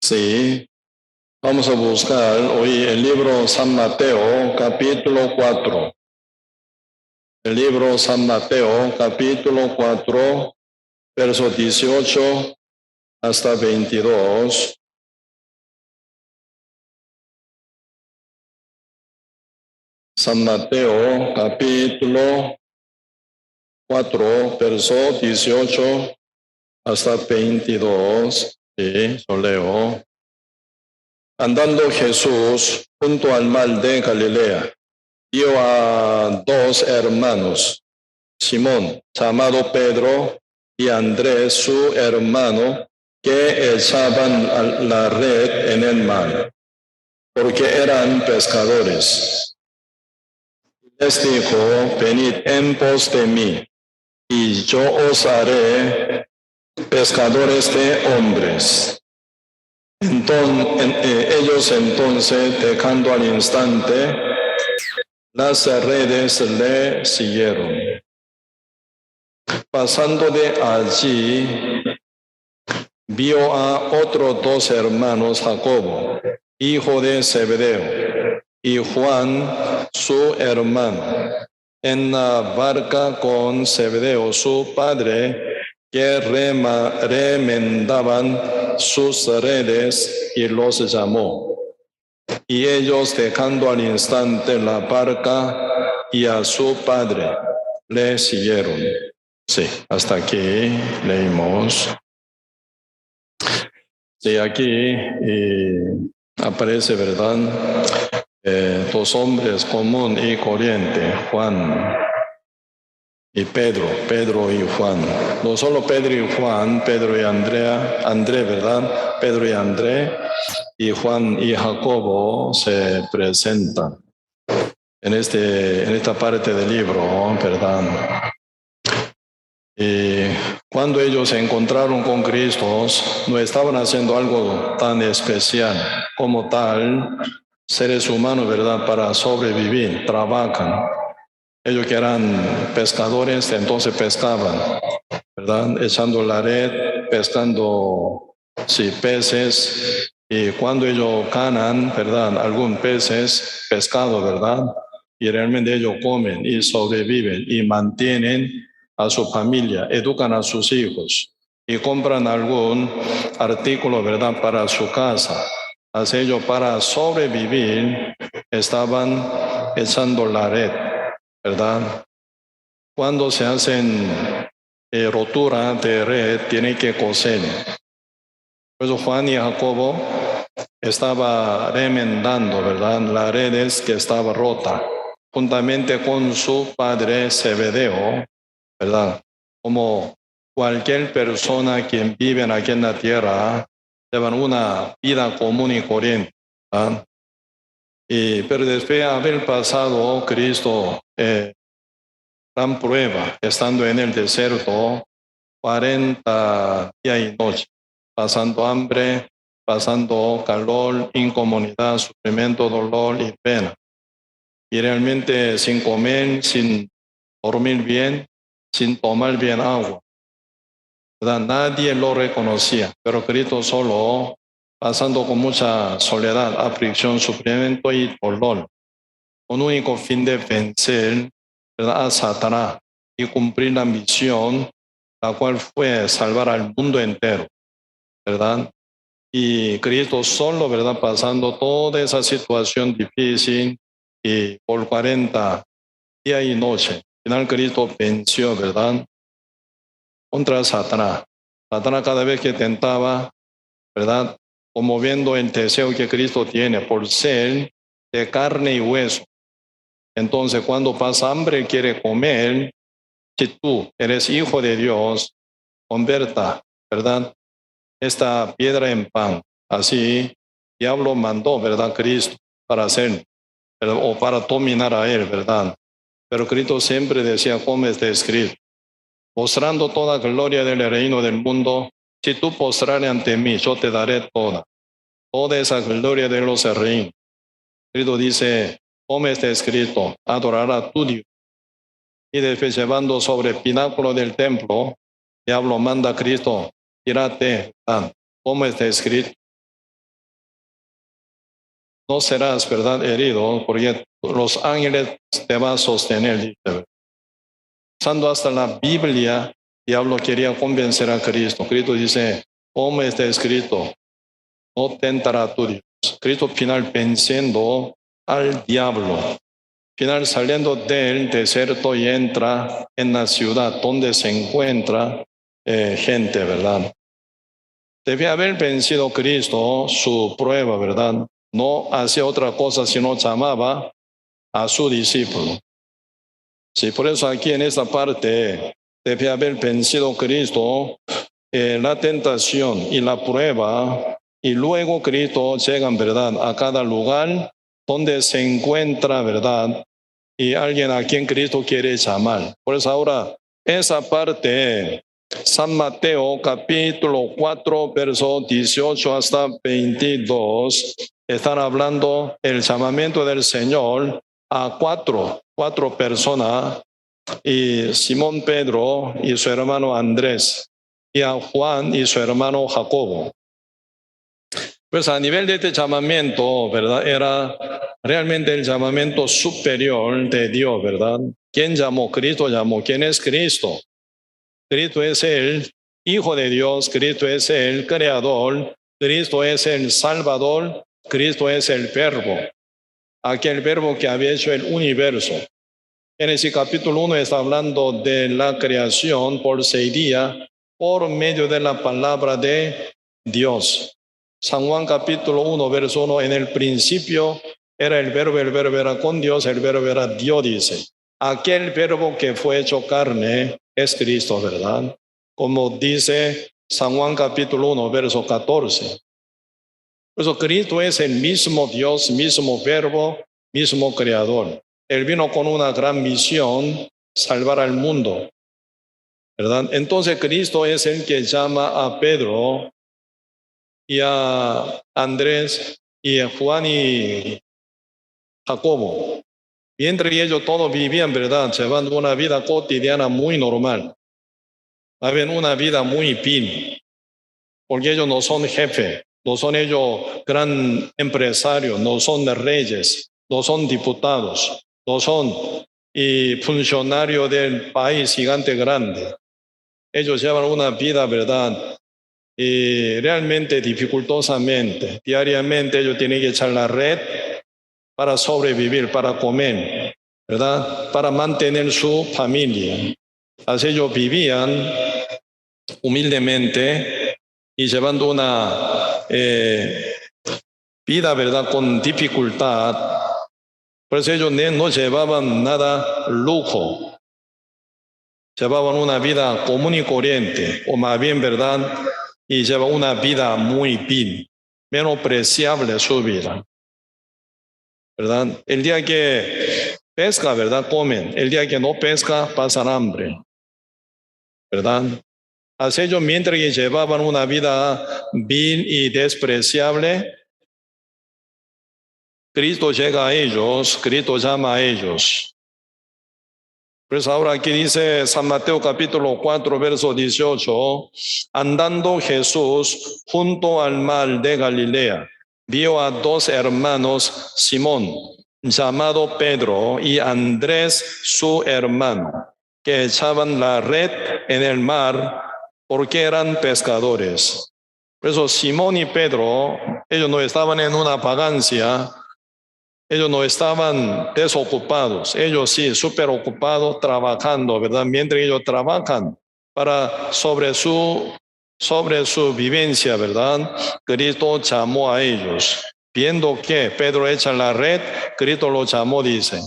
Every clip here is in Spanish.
Sí, vamos a buscar hoy el libro San Mateo, capítulo 4. El libro San Mateo, capítulo 4, verso 18 hasta 22. San Mateo, capítulo 4, verso 18 hasta 22. Sí, lo leo. Andando Jesús junto al mar de Galilea, vio a dos hermanos, Simón, llamado Pedro, y Andrés, su hermano, que echaban la red en el mar, porque eran pescadores. Les dijo: venid en pos de mí, y yo os haré pescadores de hombres. Ellos entonces, dejando al instante las redes, le siguieron. Pasando de allí, vio a otros dos hermanos, Jacobo, hijo de Zebedeo, y Juan, su hermano, en la barca con Zebedeo, su padre, que remendaban sus redes, y los llamó. Y ellos, dejando al instante la barca y a su padre, le siguieron. Sí, hasta aquí leímos. Sí, aquí aparece, ¿verdad? Dos hombres común y corriente, Juan y Pedro y Juan. No solo Pedro y Juan, Pedro y André, ¿verdad? Pedro y André, y Juan y Jacobo se presentan en esta parte del libro, ¿verdad? Cuando ellos se encontraron con Cristo, no estaban haciendo algo tan especial como tal, seres humanos, ¿verdad? Para sobrevivir, trabajan. Ellos que eran pescadores, entonces pescaban, ¿verdad? Echando la red, pescando, sí, peces. Y cuando ellos ganan, ¿verdad? Algún peces, pescado, ¿verdad? Y realmente ellos comen y sobreviven y mantienen a su familia, educan a sus hijos y compran algún artículo, ¿verdad? Para su casa. Así ellos, para sobrevivir, estaban echando la red, ¿verdad? Cuando se hacen rotura de red, tiene que coser. Por eso Juan y Jacobo estaba remendando, ¿verdad? La red que estaba rota, juntamente con su padre Zebedeo, ¿verdad? Como cualquier persona que vive aquí en la tierra, llevan una vida común y corriente, ¿verdad? Pero después de haber pasado Cristo gran prueba, estando en el desierto 40 días y noches, pasando hambre, pasando calor, incomodidad, sufrimiento, dolor y pena. Y realmente sin comer, sin dormir bien, sin tomar bien agua, ¿verdad? Nadie lo reconocía, pero Cristo solo, pasando con mucha soledad, aflicción, sufrimiento y dolor, con un único fin de vencer, ¿verdad?, a Satanás y cumplir la misión, la cual fue salvar al mundo entero, ¿verdad? Y Cristo solo, ¿verdad?, pasando toda esa situación difícil y por 40 días y noches, al final Cristo venció, ¿verdad?, contra Satanás. Satanás cada vez que tentaba, ¿verdad?, como viendo el deseo que Cristo tiene por ser de carne y hueso. Entonces, cuando pasa hambre, quiere comer. Si tú eres hijo de Dios, converta, ¿verdad?, esta piedra en pan. Así, diablo mandó, ¿verdad?, Cristo para hacer, ¿verdad?, o para dominar a él, ¿verdad? Pero Cristo siempre decía, como está escrito, mostrando toda gloria del reino del mundo, si tú postrares ante mí, yo te daré toda esa gloria de los reinos. Cristo dice, como está escrito, adorar a tu Dios. Y después, llevando sobre el pináculo del templo, diablo manda a Cristo, tírate, como está escrito. no serás, ¿verdad?, herido, porque los ángeles te van a sostener, dice. Usando hasta la Biblia, diablo quería convencer a Cristo. Cristo dice, como está escrito, no tentará a tu Dios. Cristo final venciendo al diablo. Final saliendo del desierto y entra en la ciudad donde se encuentra gente, ¿verdad? Debe haber vencido Cristo su prueba, ¿verdad? No hacía otra cosa sino llamaba a su discípulo. Sí, por eso aquí en esta parte debe haber vencido Cristo la tentación y la prueba, y luego Cristo llega, ¿verdad?, a cada lugar donde se encuentra, ¿verdad?, y alguien a quien Cristo quiere llamar. Por eso ahora, esa parte, San Mateo capítulo 4, verso 18 hasta 22, están hablando el llamamiento del Señor a cuatro personas, y Simón Pedro y su hermano Andrés, y a Juan y su hermano Jacobo. Pues a nivel de este llamamiento, ¿verdad?, era realmente el llamamiento superior de Dios, ¿verdad? ¿Quién llamó? Cristo llamó. ¿Quién es Cristo? Cristo es el Hijo de Dios, Cristo es el Creador, Cristo es el Salvador, Cristo es el Verbo, aquel Verbo que había hecho el universo. Génesis capítulo 1 está hablando de la creación por 6 días por medio de la palabra de Dios. San Juan capítulo 1, verso 1, en el principio era el verbo era con Dios, el verbo era Dios, dice. Aquel verbo que fue hecho carne es Cristo, ¿verdad? Como dice San Juan capítulo 1, verso 14. Por eso Cristo es el mismo Dios, mismo verbo, mismo creador. Él vino con una gran misión, salvar al mundo, ¿verdad? Entonces Cristo es el que llama a Pedro y a Andrés y a Juan y Jacobo. Mientras ellos todos vivían, ¿verdad?, llevando una vida cotidiana muy normal. Habían una vida muy bien, porque ellos no son jefes, no son ellos gran empresarios, no son reyes, no son diputados, no son funcionarios del país gigante grande. Ellos llevan una vida, ¿verdad?, y realmente dificultosamente. Diariamente ellos tienen que echar la red para sobrevivir, para comer, ¿verdad?, para mantener su familia. Así ellos vivían humildemente y llevando una vida, ¿verdad?, con dificultad. Por eso ellos no llevaban nada lujo, llevaban una vida común y corriente, o más bien, ¿verdad?, y llevaban una vida muy vil, menospreciable su vida, ¿verdad? El día que pesca, ¿verdad?, comen. El día que no pesca, pasan hambre, ¿verdad? Así ellos, mientras que llevaban una vida vil y despreciable, Cristo llega a ellos, Cristo llama a ellos. Pues ahora aquí dice San Mateo capítulo 4, verso 18, andando Jesús junto al mar de Galilea, vio a 2 hermanos, Simón, llamado Pedro, y Andrés, su hermano, que echaban la red en el mar porque eran pescadores. Por eso Simón y Pedro, ellos no estaban en una vagancia, ellos no estaban desocupados, ellos sí, súper ocupados trabajando, ¿verdad? Mientras ellos trabajan para sobre su vivencia, ¿verdad?, Cristo llamó a ellos. Viendo que Pedro echa la red, Cristo lo llamó, dice.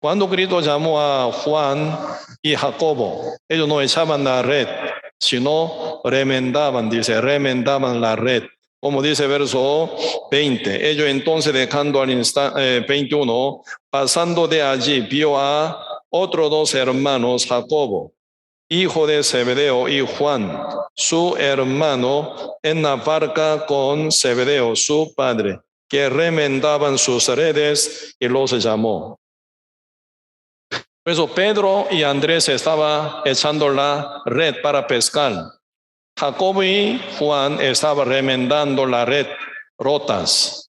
Cuando Cristo llamó a Juan y Jacobo, ellos no echaban la red, sino remendaban, dice, remendaban la red. Como dice verso 20, ellos entonces dejando al instante, 21, pasando de allí, vio a otros 2 hermanos, Jacobo, hijo de Zebedeo, y Juan, su hermano, en la barca con Zebedeo, su padre, que remendaban sus redes, y los llamó. Por eso Pedro y Andrés estaban echando la red para pescar. Jacobo y Juan estaban remendando la red rotas.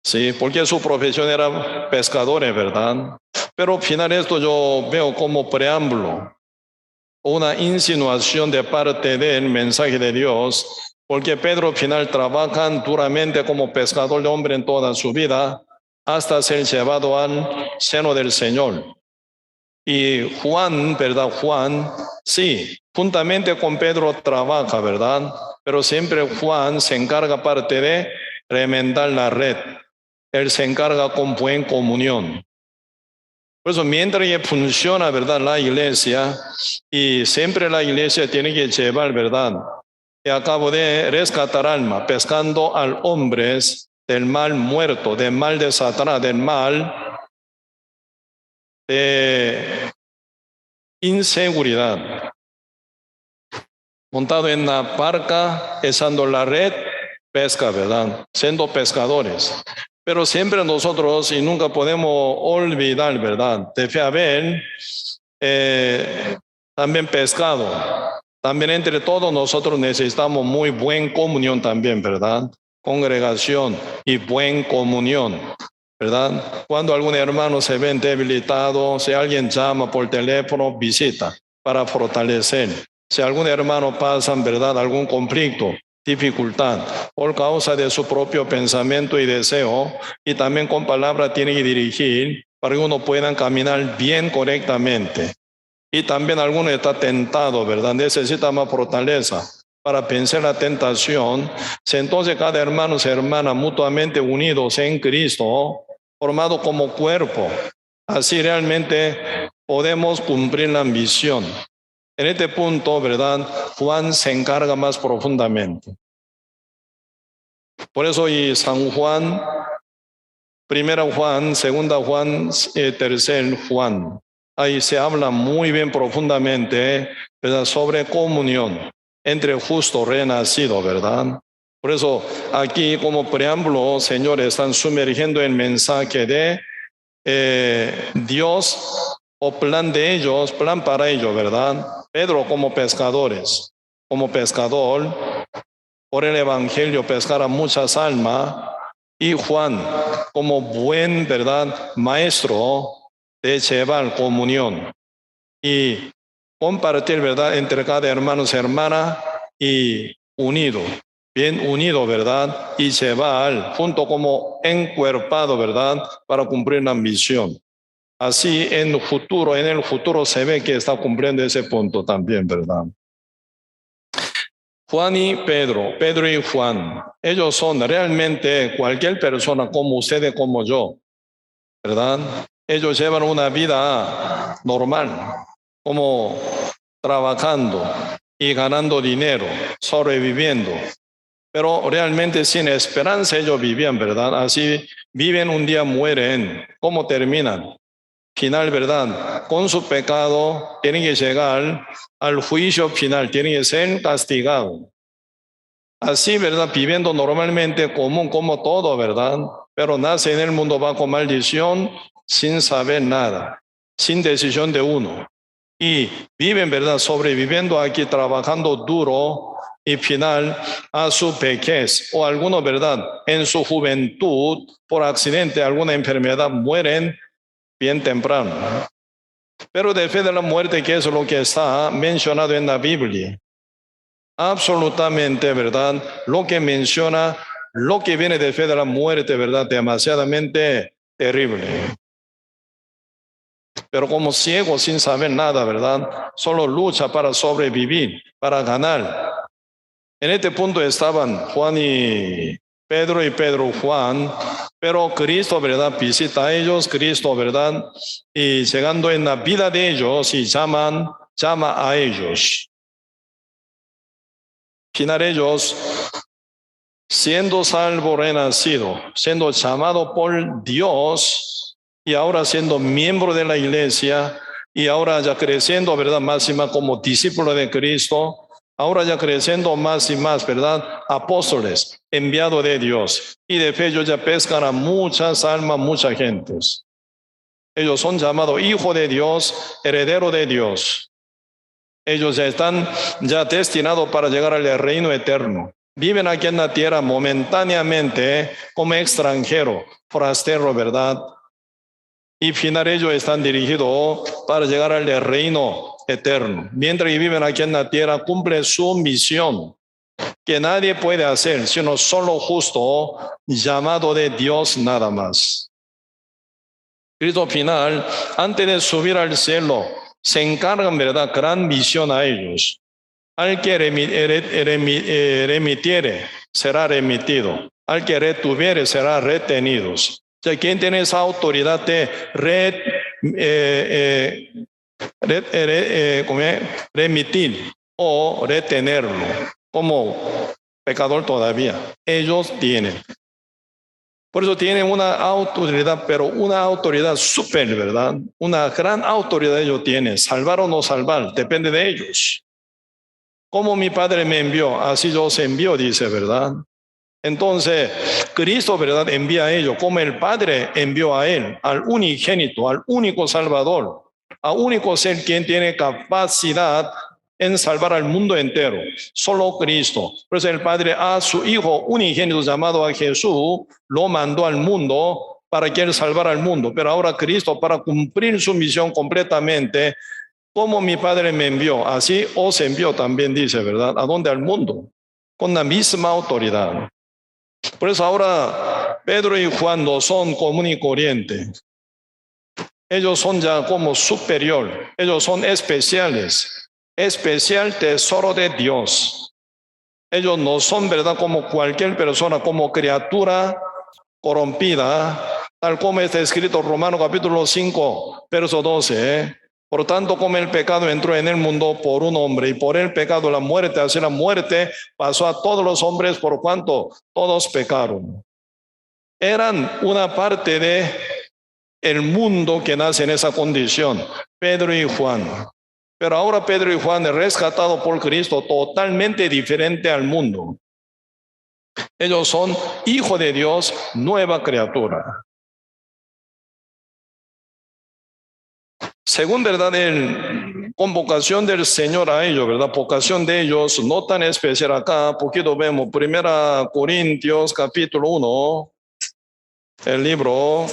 Sí, porque su profesión era pescadores, ¿verdad? Pero al final esto yo veo como preámbulo, una insinuación de parte del mensaje de Dios, porque Pedro al final trabaja duramente como pescador de hombre en toda su vida, hasta ser llevado al seno del Señor. Y Juan, ¿verdad? Juan, sí, juntamente con Pedro trabaja, ¿verdad? Pero siempre Juan se encarga parte de remendar la red. Él se encarga con buena comunión. Por eso mientras que funciona, ¿verdad? La iglesia, y siempre la iglesia tiene que llevar, ¿verdad? Y acabo de rescatar alma, pescando al hombre del mal muerto, del mal de Satanás, del mal de inseguridad. Montado en la barca, echando la red, pesca, ¿verdad? Siendo pescadores. Pero siempre nosotros, y nunca podemos olvidar, ¿verdad? Debe haber también pescado. También entre todos nosotros necesitamos muy buena comunión también, ¿verdad? Congregación y buena comunión, ¿verdad? Cuando algún hermano se ve debilitado, si alguien llama por teléfono, visita para fortalecer. Si algún hermano pasa, ¿verdad?, algún conflicto, dificultad, por causa de su propio pensamiento y deseo, y también con palabra tiene que dirigir para que uno pueda caminar bien correctamente. Y también alguno está tentado, ¿verdad? Necesita más fortaleza para vencer la tentación. Entonces cada hermano y hermana mutuamente unidos en Cristo, formado como cuerpo. Así realmente podemos cumplir la misión. En este punto, ¿verdad? Juan se encarga más profundamente. Por eso y San Juan, primera Juan, segunda Juan, tercer Juan. Ahí se habla muy bien profundamente, ¿verdad?, sobre comunión entre justo renacido, ¿verdad? Por eso aquí como preámbulo, señores, están sumergiendo el mensaje de Dios o plan de ellos, plan para ellos, ¿verdad? Pedro como pescadores, como pescador, por el evangelio pescar a muchas almas, y Juan como buen, ¿verdad?, maestro de llevar comunión y compartir, ¿verdad?, entre cada hermano y hermana, y unido, bien unido, ¿verdad?, y llevar junto como encuerpado, ¿verdad?, para cumplir la misión. Así en el futuro se ve que está cumpliendo ese punto también, ¿verdad? Juan y Pedro, Pedro y Juan, ellos son realmente cualquier persona como ustedes, como yo, ¿verdad? Ellos llevan una vida normal, como trabajando y ganando dinero, sobreviviendo. Pero realmente sin esperanza ellos vivían, ¿verdad? Así viven, un día mueren. ¿Cómo terminan? Final, ¿verdad? Con su pecado tienen que llegar al juicio final, tienen que ser castigados. Así, ¿verdad? Viviendo normalmente común como todo, ¿verdad? Pero nace en el mundo bajo maldición sin saber nada, sin decisión de uno. Y viven, ¿verdad?, sobreviviendo aquí, trabajando duro, y final a su vejez, o algunos, ¿verdad?, en su juventud, por accidente, alguna enfermedad, mueren bien temprano. Pero después de la muerte, que es lo que está mencionado en la Biblia, absolutamente, ¿verdad?, lo que menciona, lo que viene después de la muerte, ¿verdad?, demasiadamente terrible. Pero como ciego sin saber nada, ¿verdad?, solo lucha para sobrevivir, para ganar. En este punto estaban Juan y Pedro Juan, pero Cristo, ¿verdad?, visita a ellos, Cristo, ¿verdad?, y llegando en la vida de ellos y llama a ellos. Final ellos, siendo salvo renacido, siendo llamado por Dios, y ahora siendo miembro de la iglesia, y ahora ya creciendo, ¿verdad?, más y más como discípulo de Cristo, ahora ya creciendo más y más, ¿verdad?, apóstoles, enviados de Dios, y de fe ellos ya pescan a muchas almas, muchas gentes. Ellos son llamados hijos de Dios, herederos de Dios. Ellos ya están ya destinados para llegar al reino eterno. viven aquí en la tierra momentáneamente como extranjero, forastero, ¿verdad? Y final ellos están dirigidos para llegar al reino eterno. Mientras que viven aquí en la tierra, cumplen su misión, que nadie puede hacer, sino solo justo, llamado de Dios nada más. Cristo final, antes de subir al cielo, se encargan, ¿verdad?, gran misión a ellos. Al que remitiere, será remitido. Al que retuviere, será retenido. O sea, ¿quién tiene esa autoridad de remitir o retenerlo como pecador todavía? Ellos tienen. Por eso tienen una autoridad, pero una autoridad súper, ¿verdad? Una gran autoridad ellos tienen. Salvar o no salvar, depende de ellos. Como mi Padre me envió, así yo os envío, dice, ¿verdad? Entonces, Cristo, ¿verdad?, envía a ellos, como el Padre envió a Él, al unigénito, al único Salvador, al único ser quien tiene capacidad en salvar al mundo entero, solo Cristo. Por eso el Padre a su Hijo unigénito llamado a Jesús, lo mandó al mundo para que Él salvara al mundo. Pero ahora Cristo, para cumplir su misión completamente, como mi Padre me envió, así os envió también, dice, ¿verdad? ¿A dónde? Al mundo, con la misma autoridad. Por eso ahora Pedro y Juan no son común y corriente. Ellos son ya como superior, ellos son especiales, especial tesoro de Dios. Ellos no son, ¿verdad?, como cualquier persona, como criatura corrompida, tal como está escrito en Romanos capítulo 5, verso 12. Por tanto, como el pecado entró en el mundo por un hombre y por el pecado la muerte, así la muerte pasó a todos los hombres por cuanto todos pecaron. Eran una parte de el mundo que nace en esa condición, Pedro y Juan. Pero ahora Pedro y Juan, rescatados por Cristo, totalmente diferente al mundo. Ellos son hijos de Dios, nueva criatura. Según, ¿verdad?, el convocación del Señor a ellos, ¿verdad?, vocación de ellos, no tan especial acá, poquito vemos, 1 Corintios capítulo 1, el libro,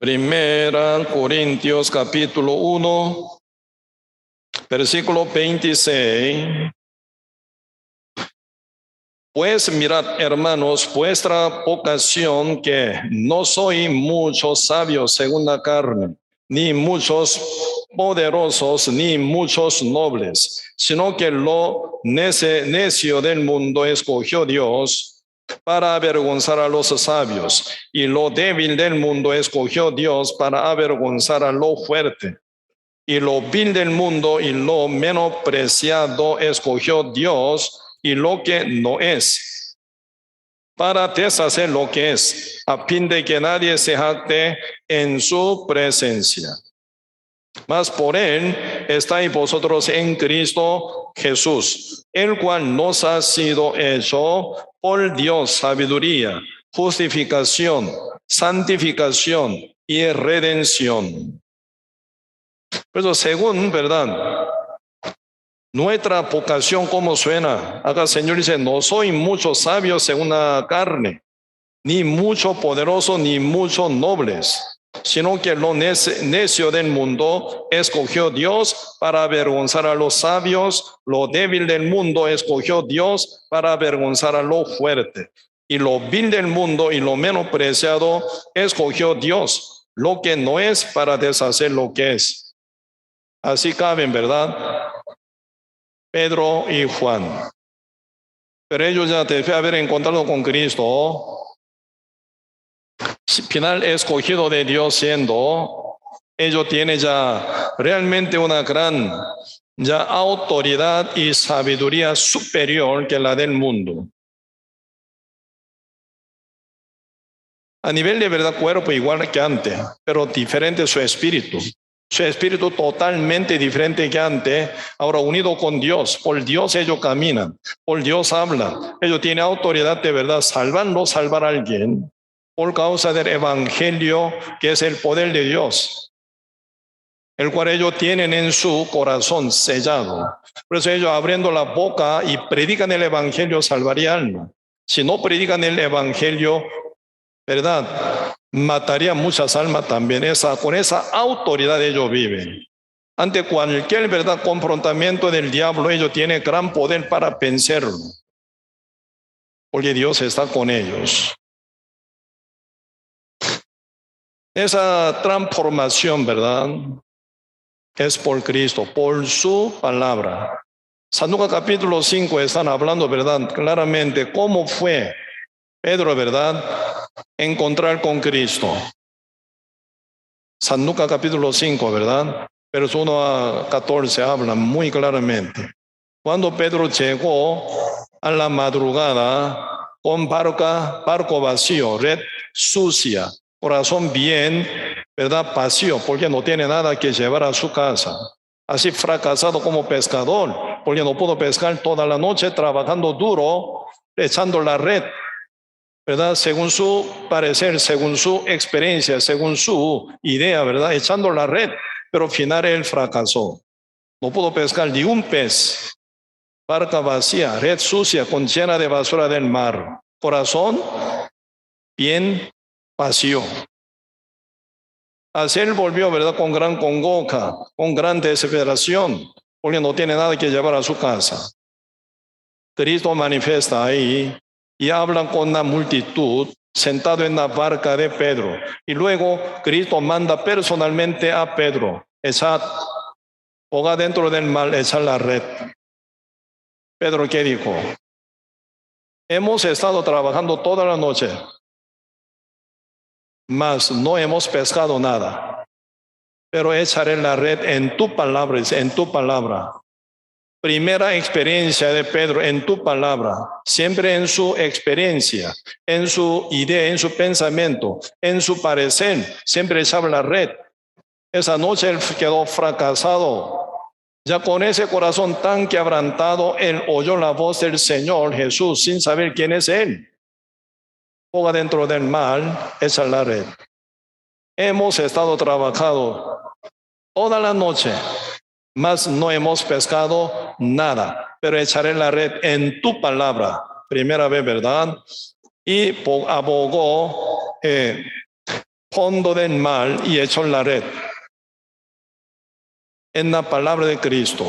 1 Corintios capítulo 1, versículo 26. Pues mirad, hermanos, vuestra vocación, que no soy muchos sabios según la carne, ni muchos poderosos, ni muchos nobles, sino que lo necio del mundo escogió Dios para avergonzar a los sabios, y lo débil del mundo escogió Dios para avergonzar a lo fuerte. Y lo vil del mundo y lo menospreciado escogió Dios, y lo que no es, para deshacer lo que es, a fin de que nadie se jacte en su presencia. Mas por él estáis vosotros en Cristo Jesús, el cual nos ha sido hecho por Dios sabiduría, justificación, santificación y redención. Por eso, según, ¿verdad?, nuestra vocación, ¿cómo suena? Acá el Señor dice, no soy mucho sabio según la carne, ni mucho poderoso, ni muchos nobles, sino que lo necio del mundo escogió Dios para avergonzar a los sabios, lo débil del mundo escogió Dios para avergonzar a lo fuerte, y lo vil del mundo y lo menospreciado escogió Dios, lo que no es, para deshacer lo que es. Así caben, ¿verdad?, Pedro y Juan. Pero ellos ya deben haber encontrado con Cristo, final escogido de Dios siendo, ellos tienen ya realmente una gran ya autoridad y sabiduría superior que la del mundo. A nivel de verdad, cuerpo igual que antes, pero diferente su espíritu. Su espíritu totalmente diferente que antes, ahora unido con Dios. Por Dios ellos caminan, por Dios hablan. Ellos tienen autoridad de verdad, salvar a alguien por causa del evangelio, que es el poder de Dios. el cual ellos tienen en su corazón sellado. Por eso ellos abriendo la boca y predican el evangelio salvaría alma. Si no predican el evangelio, ¿verdad? Mataría muchas almas también. Con esa autoridad ellos viven. Ante cualquier, ¿verdad?, confrontamiento del diablo, ellos tienen gran poder para vencerlo. Porque Dios está con ellos. Esa transformación, ¿verdad?, es por Cristo, por su palabra. San Lucas capítulo 5 están hablando, ¿verdad?, claramente cómo fue Pedro, ¿verdad?, encontrar con Cristo. San Lucas capítulo 5, ¿verdad? Versos 1 a 14 hablan muy claramente. Cuando Pedro llegó a la madrugada con barco vacío, red sucia, corazón bien, ¿verdad?, vacío, porque no tiene nada que llevar a su casa. Así fracasado como pescador, porque no pudo pescar toda la noche trabajando duro, echando la red, ¿verdad?, según su parecer, según su experiencia, según su idea, ¿verdad?, echando la red, pero al final él fracasó. No pudo pescar ni un pez. Barca vacía, red sucia, con llena de basura del mar. Corazón bien vacío. Así él volvió, ¿verdad?, con gran congoja, con gran desesperación, porque no tiene nada que llevar a su casa. Cristo manifiesta ahí y hablan con la multitud sentado en la barca de Pedro. Y luego Cristo manda personalmente a Pedro: echad, ponga dentro del mar, echad la red. Pedro, ¿qué dijo? Hemos estado trabajando toda la noche, mas no hemos pescado nada. Pero echaré la red en tu palabra, en tu palabra. Primera experiencia de Pedro en tu palabra, siempre en su experiencia, en su idea, en su pensamiento, en su parecer, siempre echaba la red. Esa noche él quedó fracasado. Ya con ese corazón tan quebrantado, él oyó la voz del Señor Jesús sin saber quién es él. Ponga dentro del mar, echa la red. Hemos estado trabajando toda la noche, mas no hemos pescado nada, pero echaré la red en tu palabra. Primera vez, ¿verdad? Y abogó fondo del mar y echó la red en la palabra de Cristo.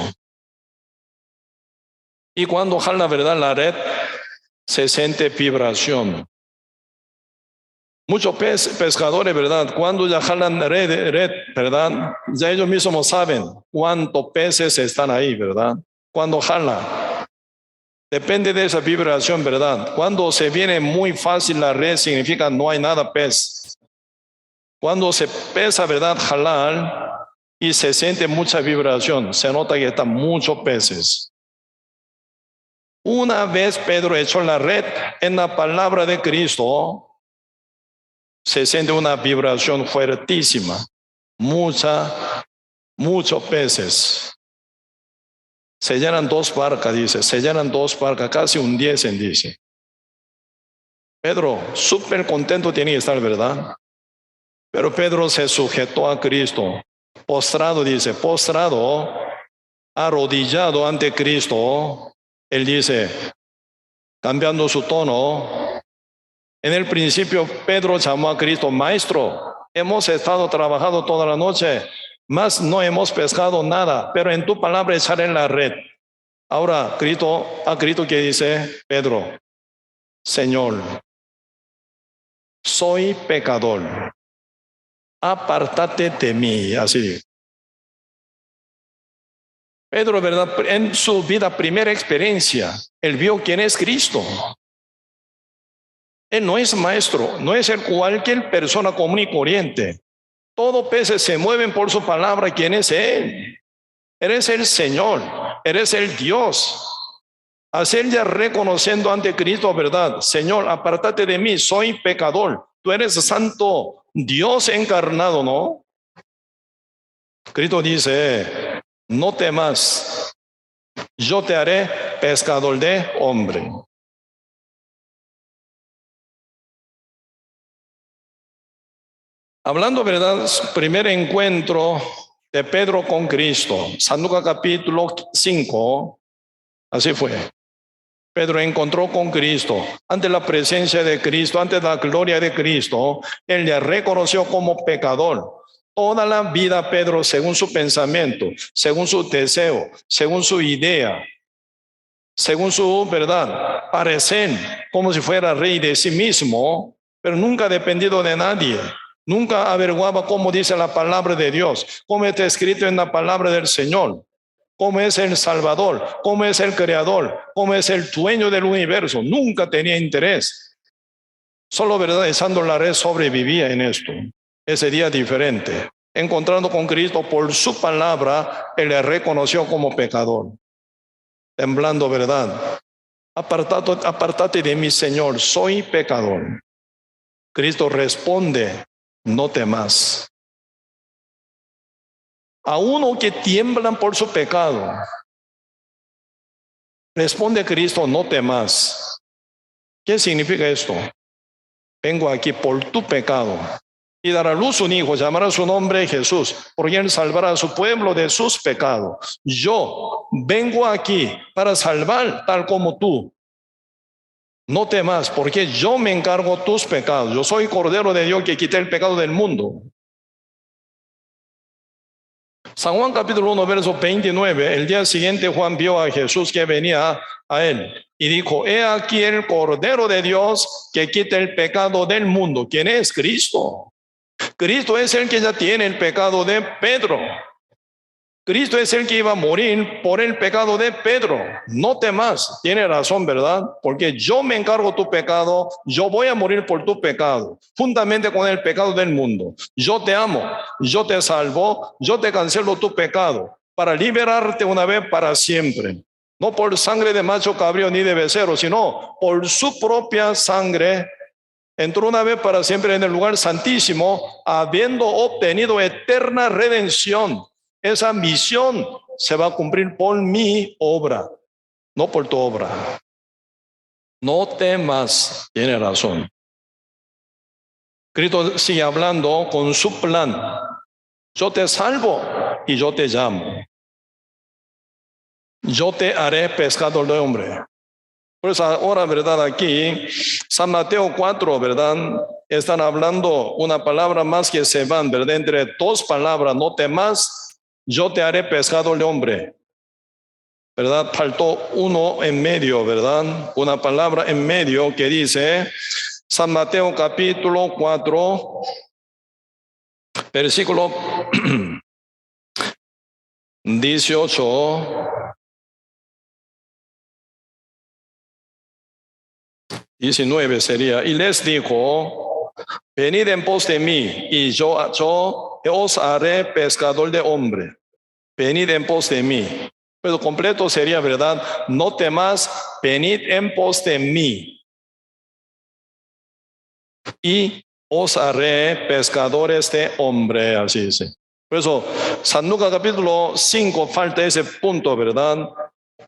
Y cuando jala, ¿verdad?, la red, se siente vibración. Muchos pescadores, ¿verdad?, cuando ya jalan red, ¿verdad?, ya ellos mismos saben cuántos peces están ahí, ¿verdad? Cuando jala, depende de esa vibración, ¿verdad? Cuando se viene muy fácil la red, significa no hay nada pez. Cuando se pesa, ¿verdad?, jalar y se siente mucha vibración, se nota que están muchos peces. Una vez Pedro echó la red en la palabra de Cristo, se siente una vibración fuertísima, muchos peces. Se llenan 2 barcas, dice, se llenan 2 barcas, casi hundiesen, dice. Pedro, súper contento tiene que estar, ¿verdad? Pero Pedro se sujetó a Cristo, postrado, dice, postrado, arrodillado ante Cristo. Él dice, cambiando su tono, en el principio Pedro llamó a Cristo Maestro. Hemos estado trabajando toda la noche, mas no hemos pescado nada, pero en tu palabra echaré la red. Ahora a Cristo que dice Pedro, Señor, soy pecador, apártate de mí. Así. Pedro, ¿verdad?, en su vida, primera experiencia, él vio quién es Cristo. Él no es maestro, no es cualquier persona común y corriente. Todos peces se mueven por su palabra. ¿Quién es Él? Eres el Señor, eres el Dios. Así él ya reconociendo ante Cristo, ¿verdad? Señor, apártate de mí, soy pecador. Tú eres santo, Dios encarnado, ¿no? Cristo dice, no temas, yo te haré pescador de hombre. Hablando, ¿verdad?, su primer encuentro de Pedro con Cristo. San Lucas capítulo 5, así fue. Pedro encontró con Cristo, ante la presencia de Cristo, ante la gloria de Cristo, él le reconoció como pecador. Toda la vida Pedro, según su pensamiento, según su deseo, según su idea, según su verdad, parecer como si fuera rey de sí mismo, pero nunca dependido de nadie. Nunca averiguaba cómo dice la palabra de Dios, cómo está escrito en la palabra del Señor, cómo es el Salvador, cómo es el Creador, cómo es el dueño del universo. Nunca tenía interés. Solo, verdad, echando la red sobrevivía en esto. Ese día diferente. Encontrando con Cristo por su palabra, él le reconoció como pecador. Temblando, verdad. Apartate de mí, Señor, soy pecador. Cristo responde, no temas. A uno que tiemblan por su pecado, responde Cristo, no temas. ¿Qué significa esto? Vengo aquí por tu pecado. Y dará a luz un hijo, llamará su nombre Jesús, porque él salvará a su pueblo de sus pecados. Yo vengo aquí para salvar tal como tú. No temas, porque yo me encargo tus pecados. Yo soy Cordero de Dios que quité el pecado del mundo. San Juan capítulo 1, verso 29, el día siguiente Juan vio a Jesús que venía a él y dijo, he aquí el Cordero de Dios que quita el pecado del mundo. ¿Quién es? Cristo. Cristo es el que ya tiene el pecado de Pedro. Cristo es el que iba a morir por el pecado de Pedro. No temas, tiene razón, ¿verdad? Porque yo me encargo tu pecado, yo voy a morir por tu pecado, juntamente con el pecado del mundo. Yo te amo, yo te salvo, yo te cancelo tu pecado para liberarte una vez para siempre. No por sangre de macho cabrío ni de becerro, sino por su propia sangre. Entró una vez para siempre en el lugar santísimo, habiendo obtenido eterna redención. Esa misión se va a cumplir por mi obra, no por tu obra. No temas, tiene razón. Cristo sigue hablando con su plan. Yo te salvo y yo te llamo. Yo te haré pescador de hombre. Por eso ahora, ¿verdad? Aquí, San Mateo 4, ¿verdad? Están hablando una palabra más que se van, ¿verdad? Entre dos palabras, no temas, yo te haré pescador de hombre. ¿Verdad? Faltó uno en medio, ¿verdad? Una palabra en medio que dice, San Mateo capítulo 4, versículo 18. 19 sería, y les dijo, venid en pos de mí, y yo os haré pescador de hombre. Venid en pos de mí. Pero completo sería, ¿verdad? No temas, venid en pos de mí, y os haré pescadores de hombre, así dice. Por eso, San Lucas capítulo 5 falta ese punto, ¿verdad?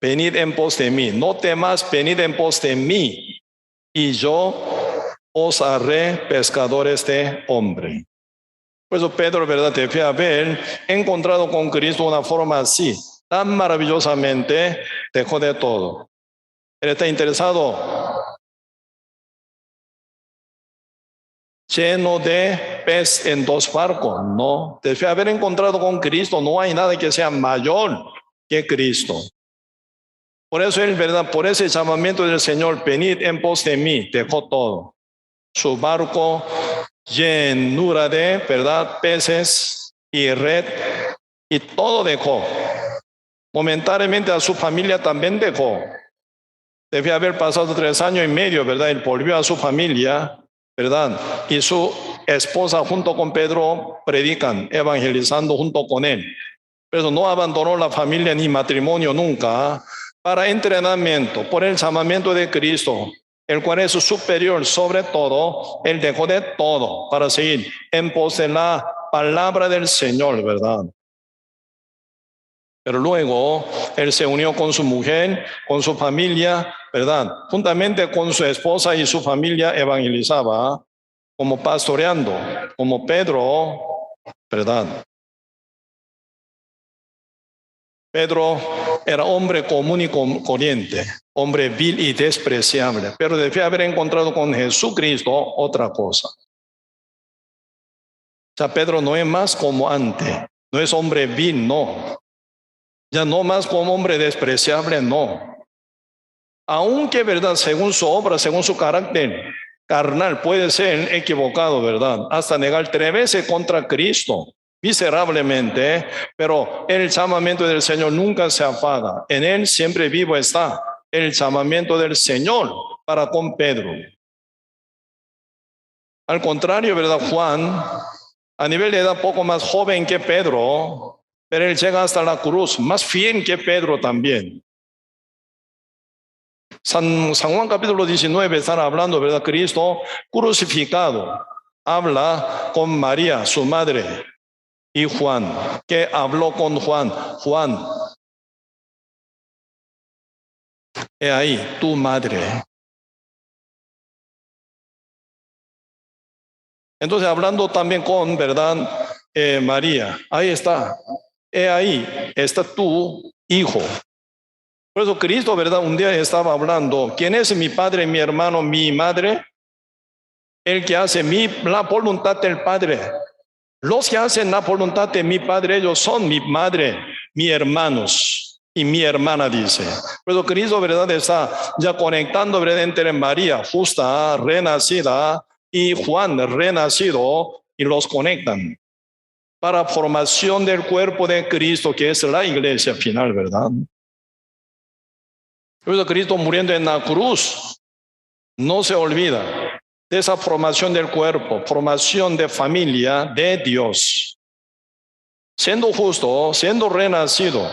Venid en pos de mí. No temas, venid en pos de mí, y yo os haré pescadores de hombre. Por eso Pedro, ¿verdad? Te fue a ver, encontrado con Cristo una forma así, tan maravillosamente, dejó de todo. Él está interesado, lleno de pez en dos barcos. No, te fue a haber encontrado con Cristo, no hay nada que sea mayor que Cristo. Por eso él, ¿verdad? Por ese llamamiento del Señor, venid en pos de mí, dejó todo. Su barco, llenura de, ¿verdad? Peces y red, y todo dejó. Momentáneamente a su familia también dejó. Debía haber pasado 3 años y medio, ¿verdad? Él volvió a su familia, ¿verdad? Y su esposa junto con Pedro predican, evangelizando junto con él. Pero no abandonó la familia ni matrimonio nunca. Para entrenamiento, por el llamamiento de Cristo, el cual es superior sobre todo, él dejó de todo para seguir en pos de la palabra del Señor, ¿verdad? Pero luego él se unió con su mujer, con su familia, ¿verdad? Juntamente con su esposa y su familia evangelizaba, como pastoreando, como Pedro, ¿verdad? Pedro era hombre común y corriente, hombre vil y despreciable, pero debía haber encontrado con Jesucristo otra cosa. O sea, Pedro no es más como antes, no es hombre vil, no. Ya no más como hombre despreciable, no. Aunque, ¿verdad? Según su obra, según su carácter carnal, puede ser equivocado, ¿verdad? Hasta negar 3 veces contra Cristo, miserablemente, pero el llamamiento del Señor nunca se apaga. En él siempre vivo está el llamamiento del Señor para con Pedro. Al contrario, ¿verdad? Juan, a nivel de edad poco más joven que Pedro, pero él llega hasta la cruz, más fiel que Pedro también. San Juan capítulo 19 están hablando, ¿verdad? Cristo crucificado. Habla con María, su madre, y Juan, que habló con Juan. Juan, he ahí tu madre. Entonces, hablando también con, ¿verdad? María, ahí está. He ahí, está tu hijo. Por eso Cristo, ¿verdad? Un día estaba hablando, ¿quién es mi padre, mi hermano, mi madre? El que hace la voluntad del Padre. Los que hacen la voluntad de mi Padre, ellos son mi madre, mis hermanos y mi hermana, dice. Por eso Cristo, ¿verdad? Está ya conectando, ¿verdad? Entre María, justa, renacida, y Juan, renacido, y los conectan para formación del cuerpo de Cristo, que es la iglesia final, ¿verdad? Por eso Cristo muriendo en la cruz no se olvida de esa formación del cuerpo, formación de familia de Dios. Siendo justo, siendo renacido,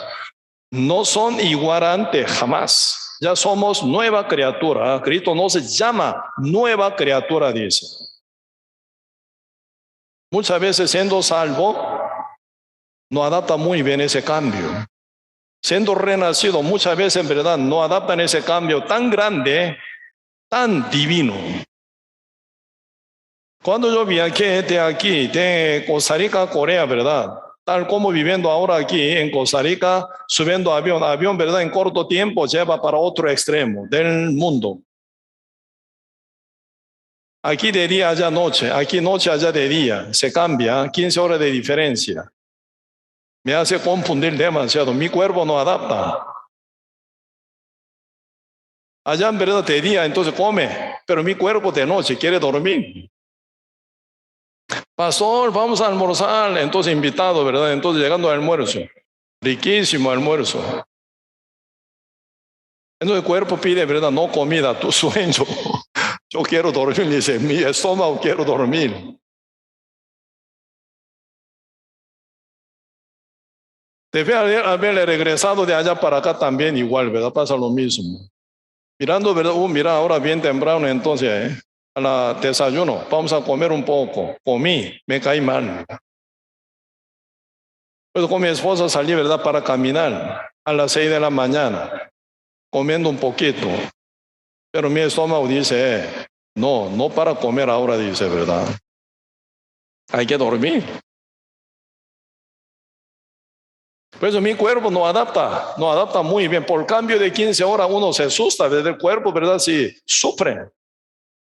no son igual antes jamás. Ya somos nueva criatura. Cristo no se llama nueva criatura, dice. Muchas veces siendo salvo, no adapta muy bien ese cambio. Siendo renacido, muchas veces en verdad no adaptan ese cambio tan grande, tan divino. Cuando yo viajé de aquí, de Costa Rica a Corea, ¿verdad? Tal como viviendo ahora aquí en Costa Rica, subiendo avión, ¿verdad? En corto tiempo lleva para otro extremo del mundo. Aquí de día, allá noche, aquí noche, allá de día, se cambia, 15 horas de diferencia. Me hace confundir demasiado, mi cuerpo no adapta. Allá en verdad de día, entonces come, pero mi cuerpo de noche quiere dormir. Pastor, vamos a almorzar, entonces invitado, ¿verdad? Entonces llegando al almuerzo, riquísimo almuerzo. Entonces el cuerpo pide, ¿verdad? No comida, tu sueño. Yo quiero dormir, dice, mi estómago quiero dormir. Debe haberle regresado de allá para acá también igual, ¿verdad? Pasa lo mismo. Mirando, ¿verdad? Mira, ahora bien temprano entonces, a la desayuno, vamos a comer un poco. Comí, me caí mal. Pues con mi esposa salí, ¿verdad? Para caminar a las 6 de la mañana, comiendo un poquito. Pero mi estómago dice, no para comer ahora, dice, ¿verdad? Hay que dormir. Por eso mi cuerpo no adapta muy bien. Por cambio de 15 horas uno se asusta desde el cuerpo, ¿verdad? Si sufre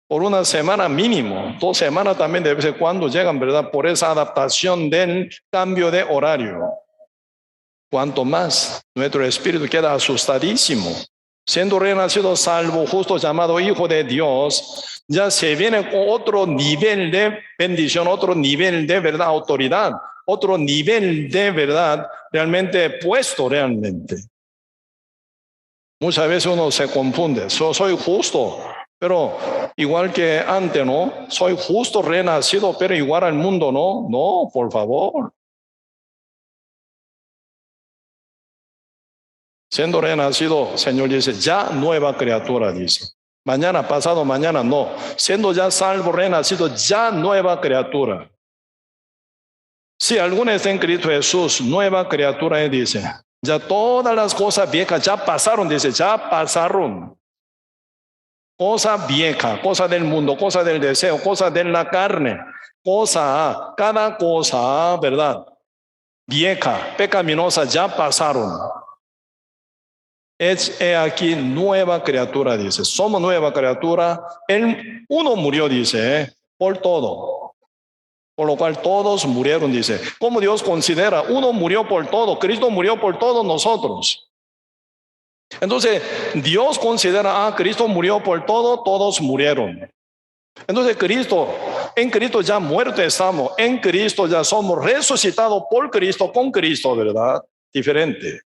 por una semana mínimo, 2 semanas también de vez en cuando llegan, ¿verdad? Por esa adaptación del cambio de horario. Cuanto más nuestro espíritu queda asustadísimo. Siendo renacido salvo, justo llamado hijo de Dios, ya se viene con otro nivel de bendición, otro nivel de verdad, autoridad, otro nivel de verdad realmente puesto realmente. Muchas veces uno se confunde, soy justo, pero igual que antes, ¿no? Soy justo renacido, pero igual al mundo, ¿no? No, por favor. Siendo renacido, Señor dice, ya nueva criatura, dice. Mañana, pasado mañana, no. Siendo ya salvo, renacido, ya nueva criatura. Si alguno está en Cristo Jesús, nueva criatura, él dice. Ya todas las cosas viejas ya pasaron, dice, ya pasaron. Cosa vieja, cosa del mundo, cosa del deseo, cosa de la carne, cada cosa, ¿verdad? Vieja, pecaminosa, ya pasaron. Es he aquí nueva criatura, dice. Somos nueva criatura. Uno murió, dice, por todo. Por lo cual todos murieron, dice. ¿Cómo Dios considera? Uno murió por todo. Cristo murió por todos nosotros. Entonces, Dios considera, Cristo murió por todo, todos murieron. Entonces, en Cristo ya muerto estamos. En Cristo ya somos resucitados por Cristo, con Cristo, ¿verdad? Diferente.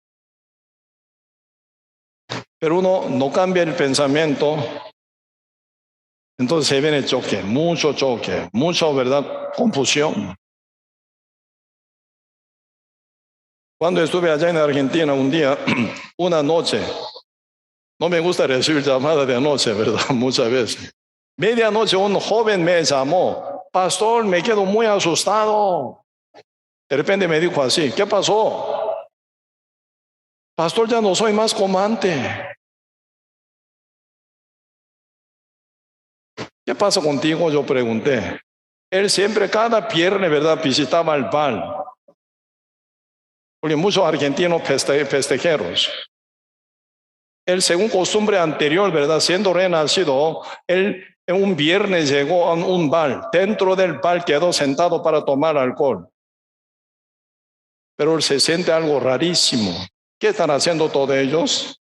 Pero uno no cambia el pensamiento. Entonces se viene choque, mucho, ¿verdad? Confusión. Cuando estuve allá en Argentina un día, una noche, no me gusta recibir llamadas de noche, ¿verdad? Muchas veces. Medianoche un joven me llamó, pastor, me quedo muy asustado. De repente me dijo así, ¿qué pasó? Pastor, ya no soy más como antes. ¿Qué pasa contigo? Yo pregunté. Él siempre, cada viernes, ¿verdad? Visitaba el bar. Porque muchos argentinos festejeros. Él, según costumbre anterior, ¿verdad? Siendo renacido, él en un viernes llegó a un bar. Dentro del bar quedó sentado para tomar alcohol. Pero él se siente algo rarísimo. ¿Qué están haciendo todos ellos?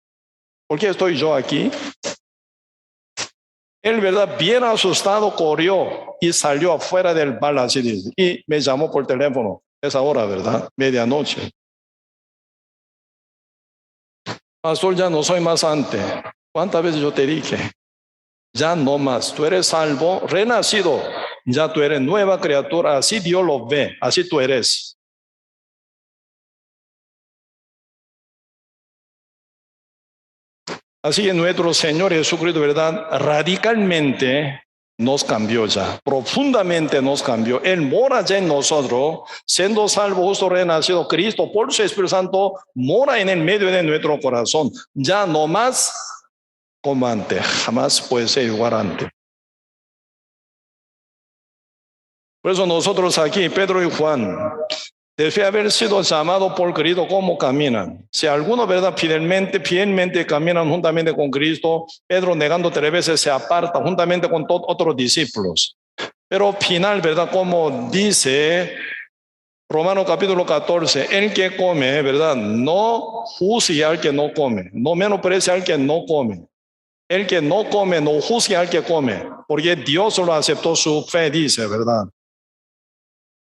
¿Por qué estoy yo aquí? Él, ¿verdad? Bien asustado, corrió y salió afuera del bar, así dice. Y me llamó por teléfono. Esa hora, ¿verdad? Medianoche. Pastor, ya no soy más antes. ¿Cuántas veces yo te dije? Ya no más. Tú eres salvo, renacido. Ya tú eres nueva criatura. Así Dios lo ve. Así tú eres. Así que nuestro Señor Jesucristo, ¿verdad? Radicalmente nos cambió ya, profundamente nos cambió. Él mora ya en nosotros, siendo salvo, justo, renacido. Cristo, por su Espíritu Santo, mora en el medio de nuestro corazón. Ya no más como antes, jamás puede ser igual antes. Por eso nosotros aquí, Pedro y Juan, debe haber sido llamado por Cristo como caminan. Si algunos, ¿verdad? Fielmente caminan juntamente con Cristo, Pedro negando 3 veces se aparta juntamente con todos otros discípulos. Pero final, ¿verdad? Como dice Romanos capítulo 14, el que come, ¿verdad? No juzgue al que no come, no menosprecie al que no come. El que no come, no juzgue al que come, porque Dios lo aceptó su fe, dice, ¿verdad?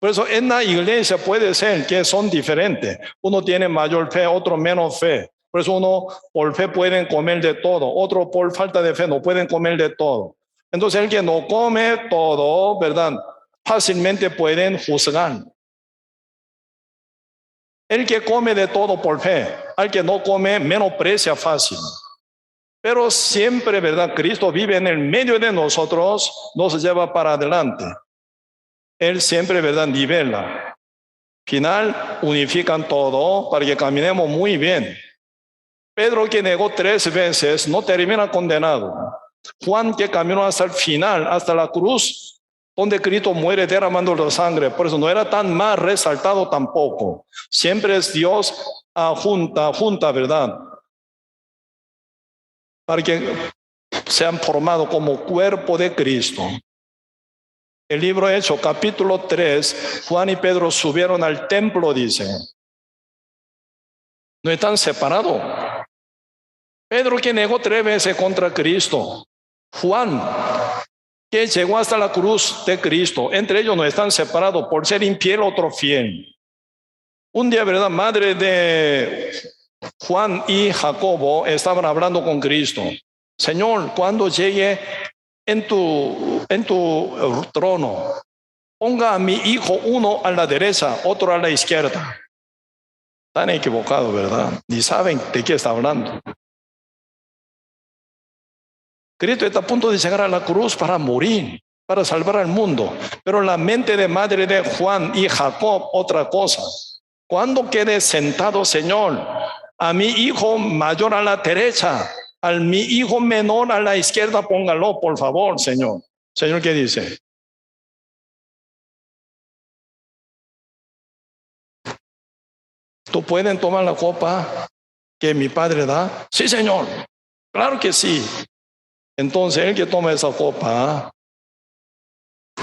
Por eso en la iglesia puede ser que son diferentes. Uno tiene mayor fe, otro menos fe. Por eso uno por fe pueden comer de todo, otro por falta de fe no pueden comer de todo. Entonces el que no come todo, ¿verdad? Fácilmente pueden juzgar. El que come de todo por fe, al que no come menosprecia fácil. Pero siempre, ¿verdad? Cristo vive en el medio de nosotros, nos lleva para adelante. Él siempre, ¿verdad? Nivela. Final, unifican todo para que caminemos muy bien. Pedro, que negó 3 veces, no termina condenado. Juan, que caminó hasta el final, hasta la cruz, donde Cristo muere derramando la sangre. Por eso no era tan más resaltado tampoco. Siempre es Dios junta, ¿verdad? Para que sean formados como cuerpo de Cristo. El libro Hechos, capítulo 3, Juan y Pedro subieron al templo, dice. No están separados. Pedro, que negó 3 veces contra Cristo. Juan, que llegó hasta la cruz de Cristo. Entre ellos no están separados por ser infiel, otro fiel. Un día, ¿verdad? Madre de Juan y Jacobo estaban hablando con Cristo. Señor, cuando llegue en tu trono, ponga a mi hijo uno a la derecha, otro a la izquierda. Están equivocados, ¿verdad? Ni saben de qué está hablando. Cristo está a punto de llegar a la cruz para morir, para salvar al mundo. Pero la mente de madre de Juan y Jacob, otra cosa. Cuando quede sentado, Señor, a mi hijo mayor a la derecha, a mi hijo menor a la izquierda, póngalo, por favor, Señor. Señor, ¿qué dice? ¿Tú pueden tomar la copa? ¿Que mi Padre da? Sí, Señor. Claro que sí. Entonces el que toma esa copa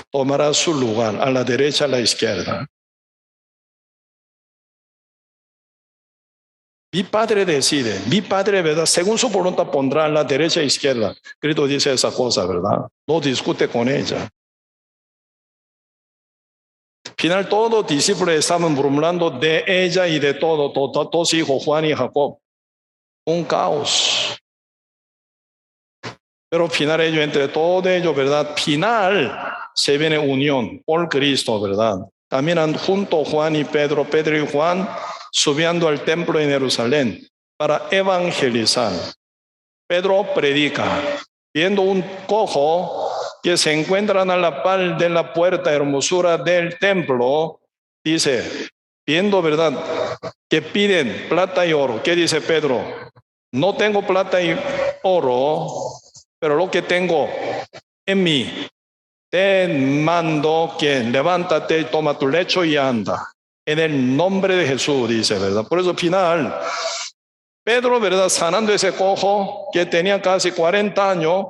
tomará su lugar a la derecha, a la izquierda. Mi Padre decide, mi Padre, ¿verdad? Según su voluntad pondrá a la derecha e izquierda. Cristo dice esa cosa, ¿verdad? No discute con ella. Al final todos los discípulos estaban murmurando de ella y de todo, dos hijos, Juan y Jacob. Un caos. Pero al final ellos, entre todos ellos, ¿verdad? Final se viene unión por Cristo, ¿verdad? Caminan junto Juan y Pedro, Pedro y Juan, subiendo al templo en Jerusalén para evangelizar. Pedro predica, viendo un cojo que se encuentran a la par de la puerta hermosura del templo, dice, viendo, ¿verdad?, que piden plata y oro. ¿Qué dice Pedro? No tengo plata y oro, pero lo que tengo en mí, te mando que levántate, toma tu lecho y anda. En el nombre de Jesús, dice, ¿verdad? Por eso al final, Pedro, ¿verdad?, sanando ese cojo que tenía casi 40 años,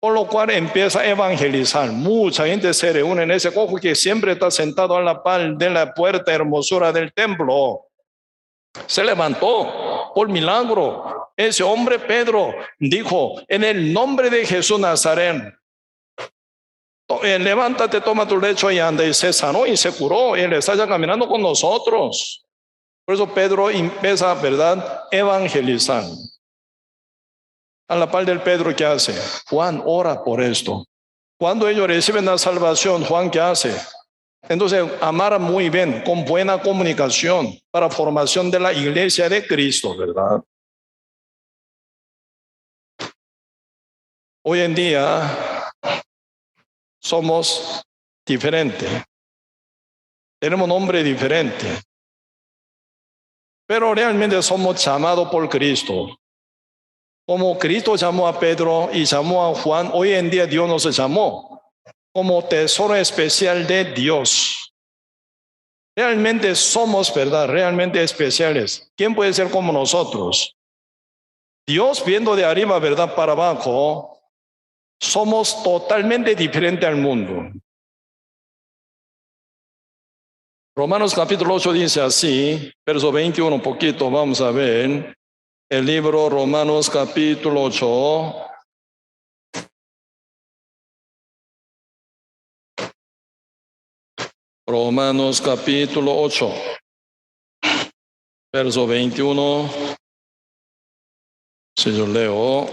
por lo cual empieza a evangelizar. Mucha gente se reúne en ese cojo que siempre está sentado a la par de la puerta hermosura del templo. Se levantó por milagro. Ese hombre, Pedro, dijo, en el nombre de Jesús Nazareno, levántate, toma tu lecho y anda. Y se sanó y se curó. Él está ya caminando con nosotros. Por eso Pedro empieza, ¿verdad?, evangelizar. A la par del Pedro, ¿qué hace? Juan ora por esto. Cuando ellos reciben la salvación, Juan, ¿qué hace? Entonces, amar muy bien, con buena comunicación, para formación de la iglesia de Cristo, ¿verdad? Hoy en día somos diferentes. Tenemos nombre diferente. Pero realmente somos llamados por Cristo. Como Cristo llamó a Pedro y llamó a Juan, hoy en día Dios nos llamó como tesoro especial de Dios. Realmente somos, ¿verdad?, realmente especiales. ¿Quién puede ser como nosotros? Dios, viendo de arriba, ¿verdad?, para abajo, somos totalmente diferentes al mundo. Romanos capítulo 8 dice así, verso 21, un poquito, vamos a ver. El libro Romanos capítulo 8. Romanos capítulo 8, verso 21. Si yo leo.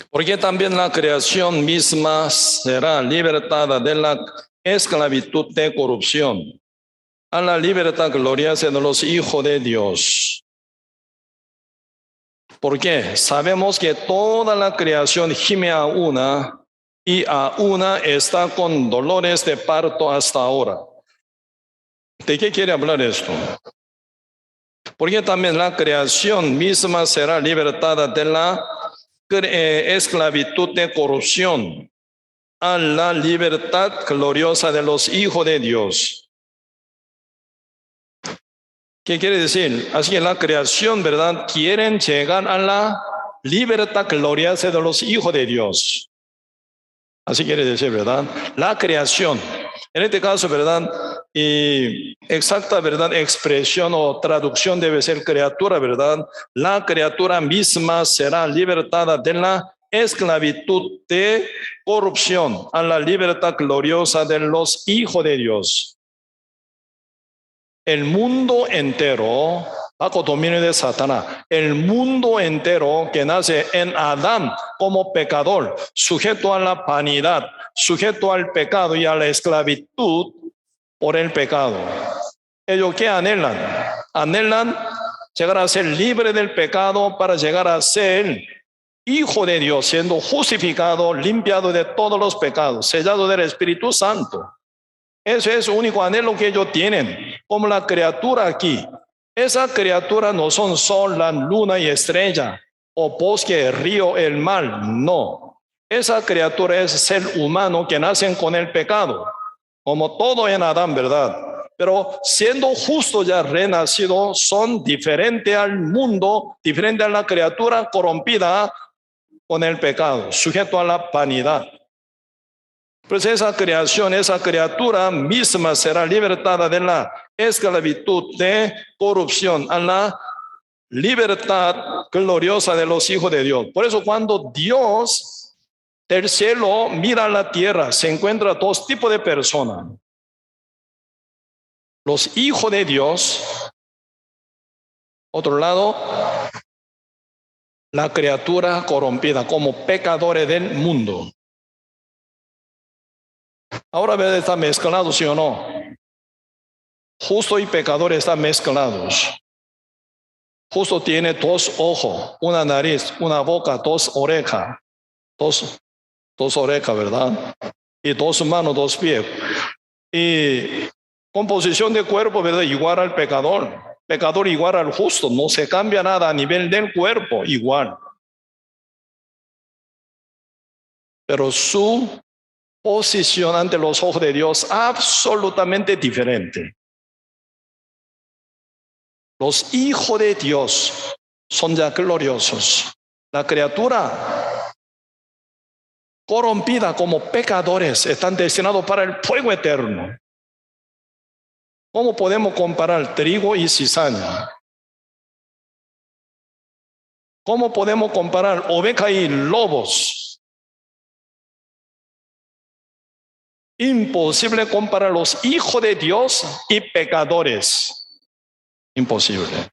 Porque también la creación misma será libertada de la esclavitud de corrupción a la libertad gloriosa de los hijos de Dios. Porque sabemos que toda la creación gime a una y a una está con dolores de parto hasta ahora. ¿De qué quiere hablar esto? Porque también la creación misma será libertada de la esclavitud de corrupción a la libertad gloriosa de los hijos de Dios. ¿Qué quiere decir? Así que la creación, ¿verdad?, quieren llegar a la libertad gloriosa de los hijos de Dios. Así quiere decir, ¿verdad? La creación. En este caso, ¿verdad?, y exacta, ¿verdad?, expresión o traducción debe ser criatura, ¿verdad? La criatura misma será libertada de la esclavitud de corrupción a la libertad gloriosa de los hijos de Dios. El mundo entero, bajo dominio de Satanás, el mundo entero que nace en Adán como pecador, sujeto a la vanidad, sujeto al pecado y a la esclavitud por el pecado. ¿Ellos qué anhelan? Anhelan llegar a ser libre del pecado para llegar a ser hijo de Dios, siendo justificado, limpiado de todos los pecados, sellado del Espíritu Santo. Ese es el único anhelo que ellos tienen, como la criatura aquí. Esa criatura no son sol, la luna y estrella, o bosque, río, el mar, no. Esa criatura es ser humano que nacen con el pecado, como todo en Adán, ¿verdad? Pero siendo justo ya renacido, son diferentes al mundo, diferente a la criatura corrompida con el pecado, sujeto a la vanidad. Pues esa creación, esa criatura misma será libertada de la esclavitud de corrupción a la libertad gloriosa de los hijos de Dios. Por eso cuando Dios del cielo mira a la tierra, se encuentra dos tipos de personas. Los hijos de Dios, otro lado, la criatura corrompida como pecadores del mundo. Ahora ¿verdad? Está mezclado, ¿sí o no? Justo y pecador están mezclados. Justo tiene dos ojos, una nariz, una boca, dos orejas, dos orejas, ¿verdad? Y dos manos, dos pies. Y composición de cuerpo, ¿verdad? Igual al pecador. Pecador igual al justo. No se cambia nada a nivel del cuerpo, igual. Pero su posición ante los ojos de Dios absolutamente diferente. Los hijos de Dios son ya gloriosos. La criatura corrompida como pecadores están destinados para el fuego eterno. ¿Cómo podemos comparar trigo y cizaña? ¿Cómo podemos comparar oveja y lobos? Imposible comparar los hijos de Dios y pecadores. Imposible.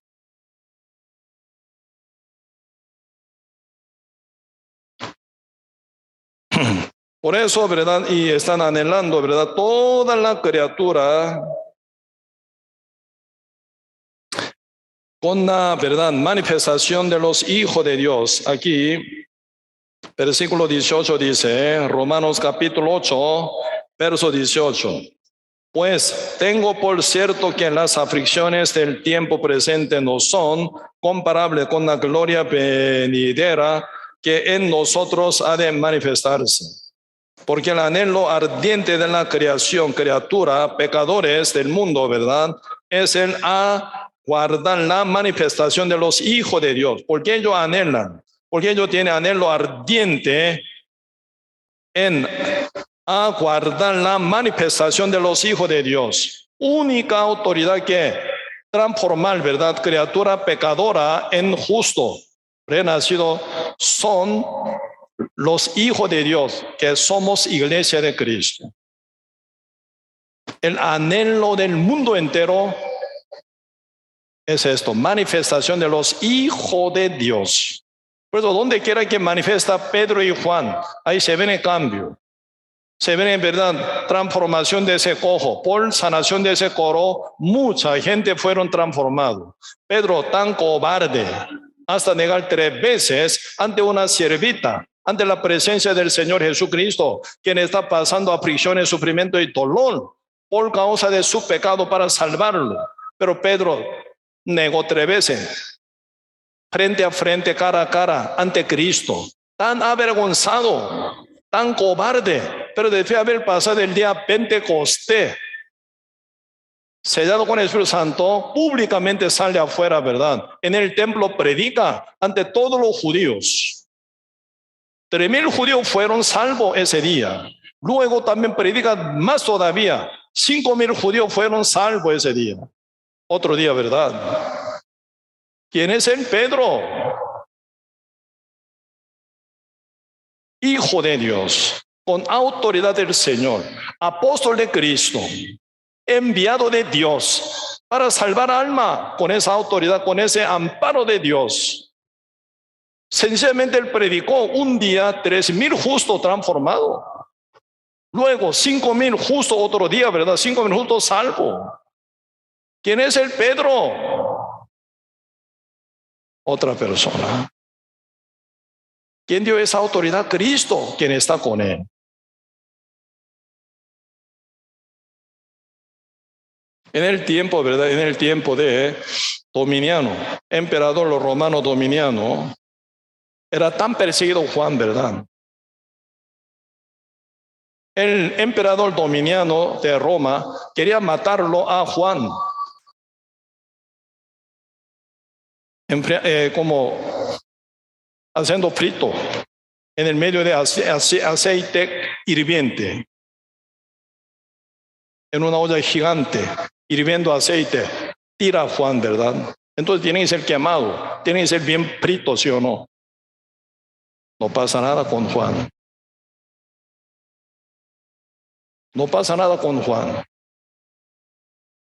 Por eso, ¿verdad? Y están anhelando, ¿verdad? Toda la criatura con la, ¿verdad? Manifestación de los hijos de Dios. Aquí, versículo 18 dice, Romanos capítulo 8, verso 18. Pues tengo por cierto que las aflicciones del tiempo presente no son comparables con la gloria venidera que en nosotros ha de manifestarse. Porque el anhelo ardiente de la creación, criatura, pecadores del mundo, ¿verdad? Es el aguardar la manifestación de los hijos de Dios. ¿Por qué ellos anhelan? Porque ellos tienen anhelo ardiente en aguardar la manifestación de los hijos de Dios. Única autoridad que transformar, ¿verdad? Criatura pecadora en justo, renacido, son los hijos de Dios, que somos iglesia de Cristo. El anhelo del mundo entero es esto, manifestación de los hijos de Dios. Por eso, donde quiera que manifiesta Pedro y Juan, ahí se ve el cambio. Se ve en verdad transformación de ese cojo, por sanación de ese coro, mucha gente fueron transformados. Pedro tan cobarde, hasta negar 3 veces ante una siervita, ante la presencia del Señor Jesucristo, quien está pasando aflicciones, sufrimiento y dolor por causa de su pecado para salvarlo. Pero Pedro negó 3 veces, frente a frente, cara a cara, ante Cristo, tan avergonzado, tan cobarde, pero después de haber pasado el día Pentecostés, sellado con el Espíritu Santo, públicamente sale afuera, ¿verdad? En el templo predica ante todos los judíos. 3,000 judíos fueron salvos ese día. Luego también predica más todavía. 5,000 judíos fueron salvos ese día. Otro día, ¿verdad? ¿Quién es el Pedro? Hijo de Dios, con autoridad del Señor, apóstol de Cristo, enviado de Dios para salvar alma, con esa autoridad, con ese amparo de Dios. Sencillamente él predicó un día 3,000 justos transformados. Luego 5,000 justos otro día, ¿verdad? 5,000 justos salvos. ¿Quién es el Pedro? Otra persona. ¿Quién dio esa autoridad? Cristo, quien está con él. En el tiempo, ¿verdad? En el tiempo de Dominiano, emperador romano Dominiano, era tan perseguido Juan, ¿verdad? El emperador Dominiano de Roma quería matarlo a Juan, como haciendo frito en el medio de aceite hirviente, en una olla gigante, hirviendo aceite. Tira a Juan, ¿verdad? Entonces tiene que ser quemado, tiene que ser bien frito, ¿sí o no? No pasa nada con Juan. No pasa nada con Juan.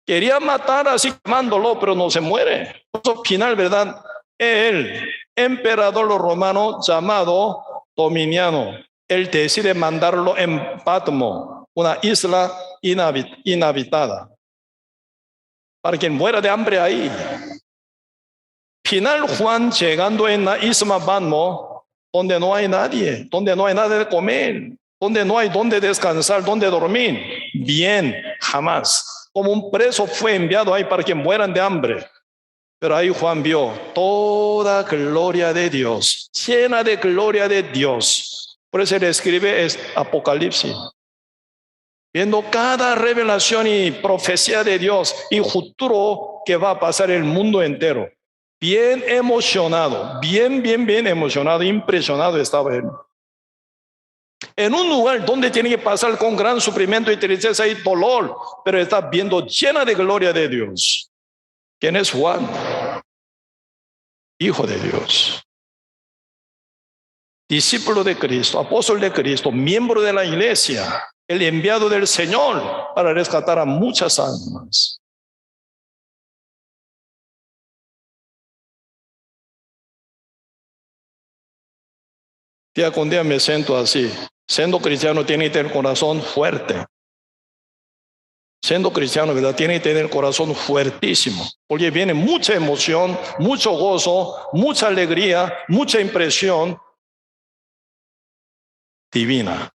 Quería matar así quemándolo, pero no se muere. Al final, ¿verdad? El emperador romano llamado Dominiano, él decide mandarlo en Patmo, una isla inhabitada, para que muera de hambre ahí. Final, Juan llegando en la isla Patmo, donde no hay nadie, donde no hay nada de comer, donde no hay donde descansar, donde dormir. Bien, jamás. Como un preso fue enviado ahí para que mueran de hambre. Pero ahí Juan vio toda gloria de Dios, llena de gloria de Dios. Por eso él escribe Apocalipsis. Viendo cada revelación y profecía de Dios y futuro que va a pasar el mundo entero. Bien emocionado, bien emocionado, impresionado estaba él. En un lugar donde tiene que pasar con gran sufrimiento y tristeza y dolor, pero está viendo llena de gloria de Dios. ¿Quién es Juan? Hijo de Dios, discípulo de Cristo, apóstol de Cristo, miembro de la iglesia, el enviado del Señor para rescatar a muchas almas. Día con día me siento así. Siendo cristiano tiene que tener el corazón fuerte. Siendo cristiano, ¿verdad? Tiene que tener el corazón fuertísimo, porque viene mucha emoción, mucho gozo, mucha alegría, mucha impresión divina.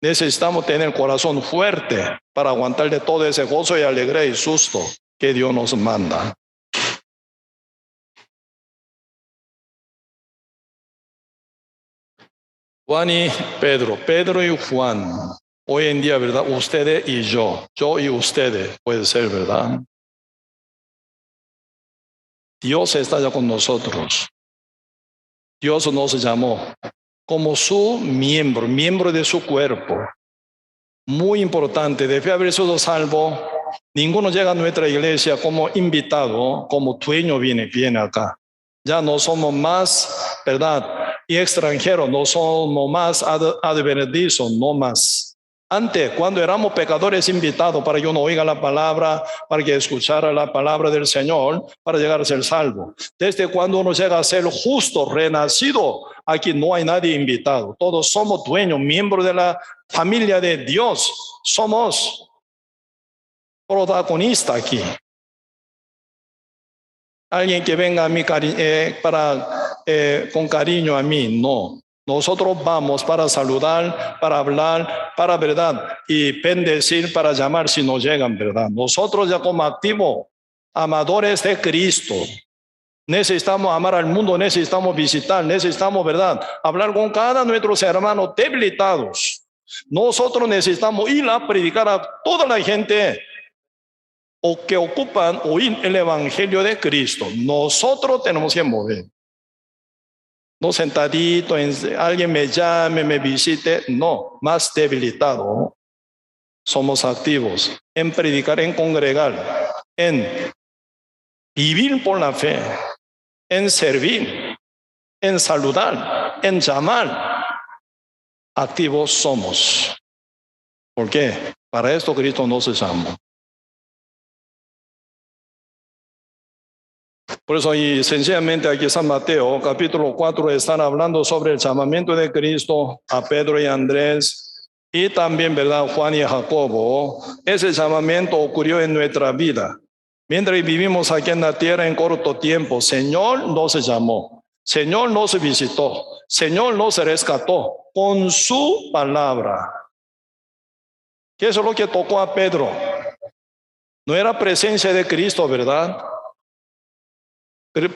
Necesitamos tener el corazón fuerte para aguantar de todo ese gozo y alegría y susto que Dios nos manda. Juan y Pedro y Juan. Hoy en día, ¿verdad? Ustedes y yo y ustedes, puede ser, ¿verdad? Dios está ya con nosotros. Dios nos llamó como su miembro de su cuerpo. Muy importante, debe haber sido salvo. Ninguno llega a nuestra iglesia como invitado, como dueño viene acá. Ya no somos más, ¿verdad? Y extranjeros, no somos más advenedizos, no más. Antes, cuando éramos pecadores invitados para que uno oiga la palabra, para que escuchara la palabra del Señor, para llegar a ser salvo. Desde cuando uno llega a ser justo, renacido, aquí no hay nadie invitado. Todos somos dueños, miembros de la familia de Dios. Somos protagonistas aquí. Alguien que venga a mí con cariño a mí, no. Nosotros vamos para saludar, para hablar, para verdad, y bendecir, para llamar si no llegan, verdad. Nosotros ya como activos, amadores de Cristo, necesitamos amar al mundo, necesitamos visitar, necesitamos, verdad, hablar con cada nuestros hermanos debilitados. Nosotros necesitamos ir a predicar a toda la gente o que ocupan oír el evangelio de Cristo. Nosotros tenemos que mover. No sentadito, alguien me llame, me visite. No, más debilitado. Somos activos en predicar, en congregar, en vivir por la fe, en servir, en saludar, en llamar. Activos somos. ¿Por qué? Para esto Cristo nos llamó. Por eso, y sencillamente aquí San Mateo, capítulo 4, están hablando sobre el llamamiento de Cristo a Pedro y Andrés, y también, ¿verdad?, Juan y Jacobo. Ese llamamiento ocurrió en nuestra vida. Mientras vivimos aquí en la tierra en corto tiempo, Señor nos llamó, Señor nos visitó, Señor nos rescató con su palabra. ¿Qué es lo que tocó a Pedro? No era presencia de Cristo, ¿verdad?,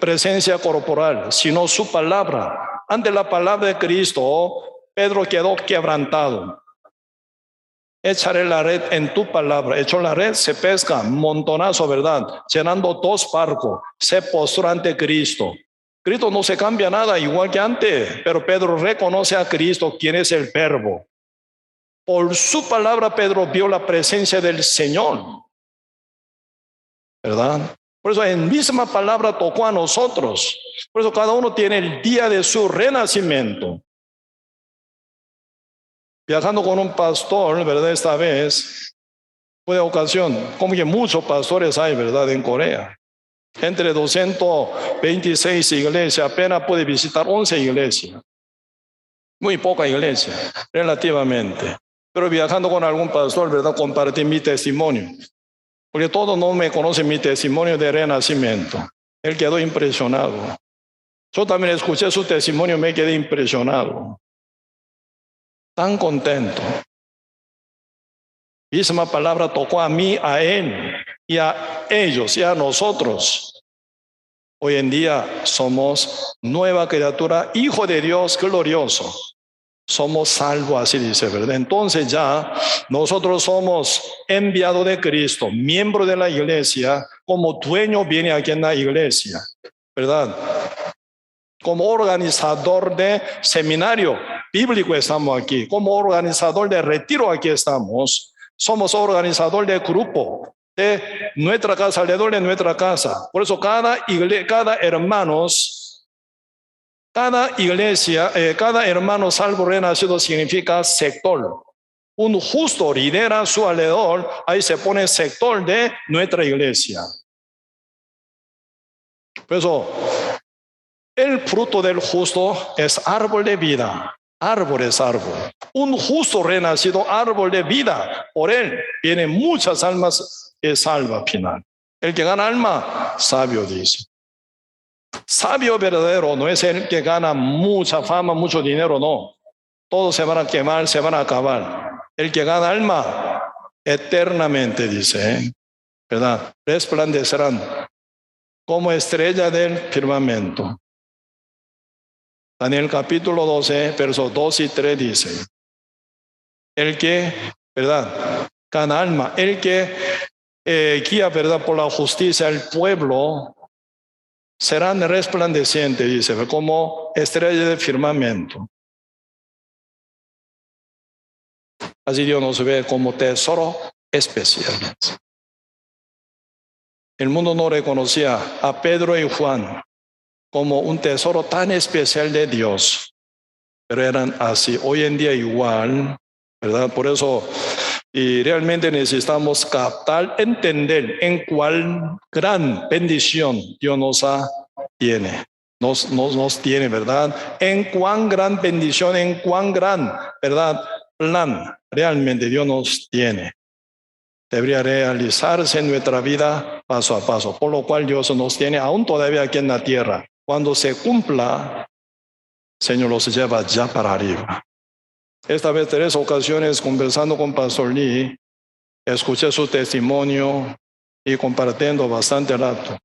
presencia corporal, sino su palabra. Ante la palabra de Cristo, Pedro quedó quebrantado. echaré la red en tu palabra. Echó la red, se pesca, montonazo, ¿verdad? Llenando 2 barcos, se postró ante Cristo. Cristo no se cambia nada, igual que antes, pero Pedro reconoce a Cristo, quien es el verbo. Por su palabra Pedro vio la presencia del Señor, ¿verdad? Por eso en misma palabra tocó a nosotros. Por eso cada uno tiene el día de su renacimiento. Viajando con un pastor, ¿verdad? Esta vez fue de ocasión, como que muchos pastores hay, ¿verdad? En Corea. Entre 226 iglesias, apenas puede visitar 11 iglesias. Muy poca iglesia, relativamente. Pero viajando con algún pastor, ¿verdad? Compartí mi testimonio. Porque todos no me conocen mi testimonio de renacimiento. Él quedó impresionado. Yo también escuché su testimonio, me quedé impresionado. Tan contento. Misma palabra tocó a mí, a él, y a ellos, y a nosotros. Hoy en día somos nueva criatura, hijo de Dios glorioso. Somos salvos, así dice, ¿verdad? Entonces ya nosotros somos enviados de Cristo, miembro de la iglesia, como dueño viene aquí en la iglesia, ¿verdad? Como organizador de seminario bíblico estamos aquí, como organizador de retiro aquí estamos, somos organizador de grupo, de nuestra casa, alrededor de nuestra casa. Por eso cada iglesia, cada hermano salvo renacido significa sector. Un justo lidera a su alrededor, ahí se pone sector de nuestra iglesia. Por eso, el fruto del justo es árbol de vida. Árbol es árbol. Un justo renacido, árbol de vida. Por él vienen muchas almas que salva al final. El que gana alma, sabio dice. Sabio verdadero no es el que gana mucha fama, mucho dinero, no. Todos se van a quemar, se van a acabar. El que gana alma, eternamente, dice, ¿verdad? Resplandecerán como estrella del firmamento. Daniel capítulo 12, versos 2 y 3 dice, el que, ¿verdad? Gana alma, el que guía, ¿verdad? Por la justicia al pueblo, serán resplandecientes, dice, como estrella del firmamento. Así Dios nos ve como tesoro especial. El mundo no reconocía a Pedro y Juan como un tesoro tan especial de Dios, pero eran así. Hoy en día igual, ¿verdad? Por eso, y realmente necesitamos captar, entender en cuál gran bendición Dios tiene. Nos tiene, ¿verdad? En cuán gran bendición, en cuán gran, ¿verdad? Plan realmente Dios nos tiene. Debería realizarse en nuestra vida paso a paso, por lo cual Dios nos tiene aún todavía aquí en la tierra. Cuando se cumpla, Señor los lleva ya para arriba. Esta vez 3 ocasiones conversando con Pastor Lee, escuché su testimonio y compartiendo bastante rato.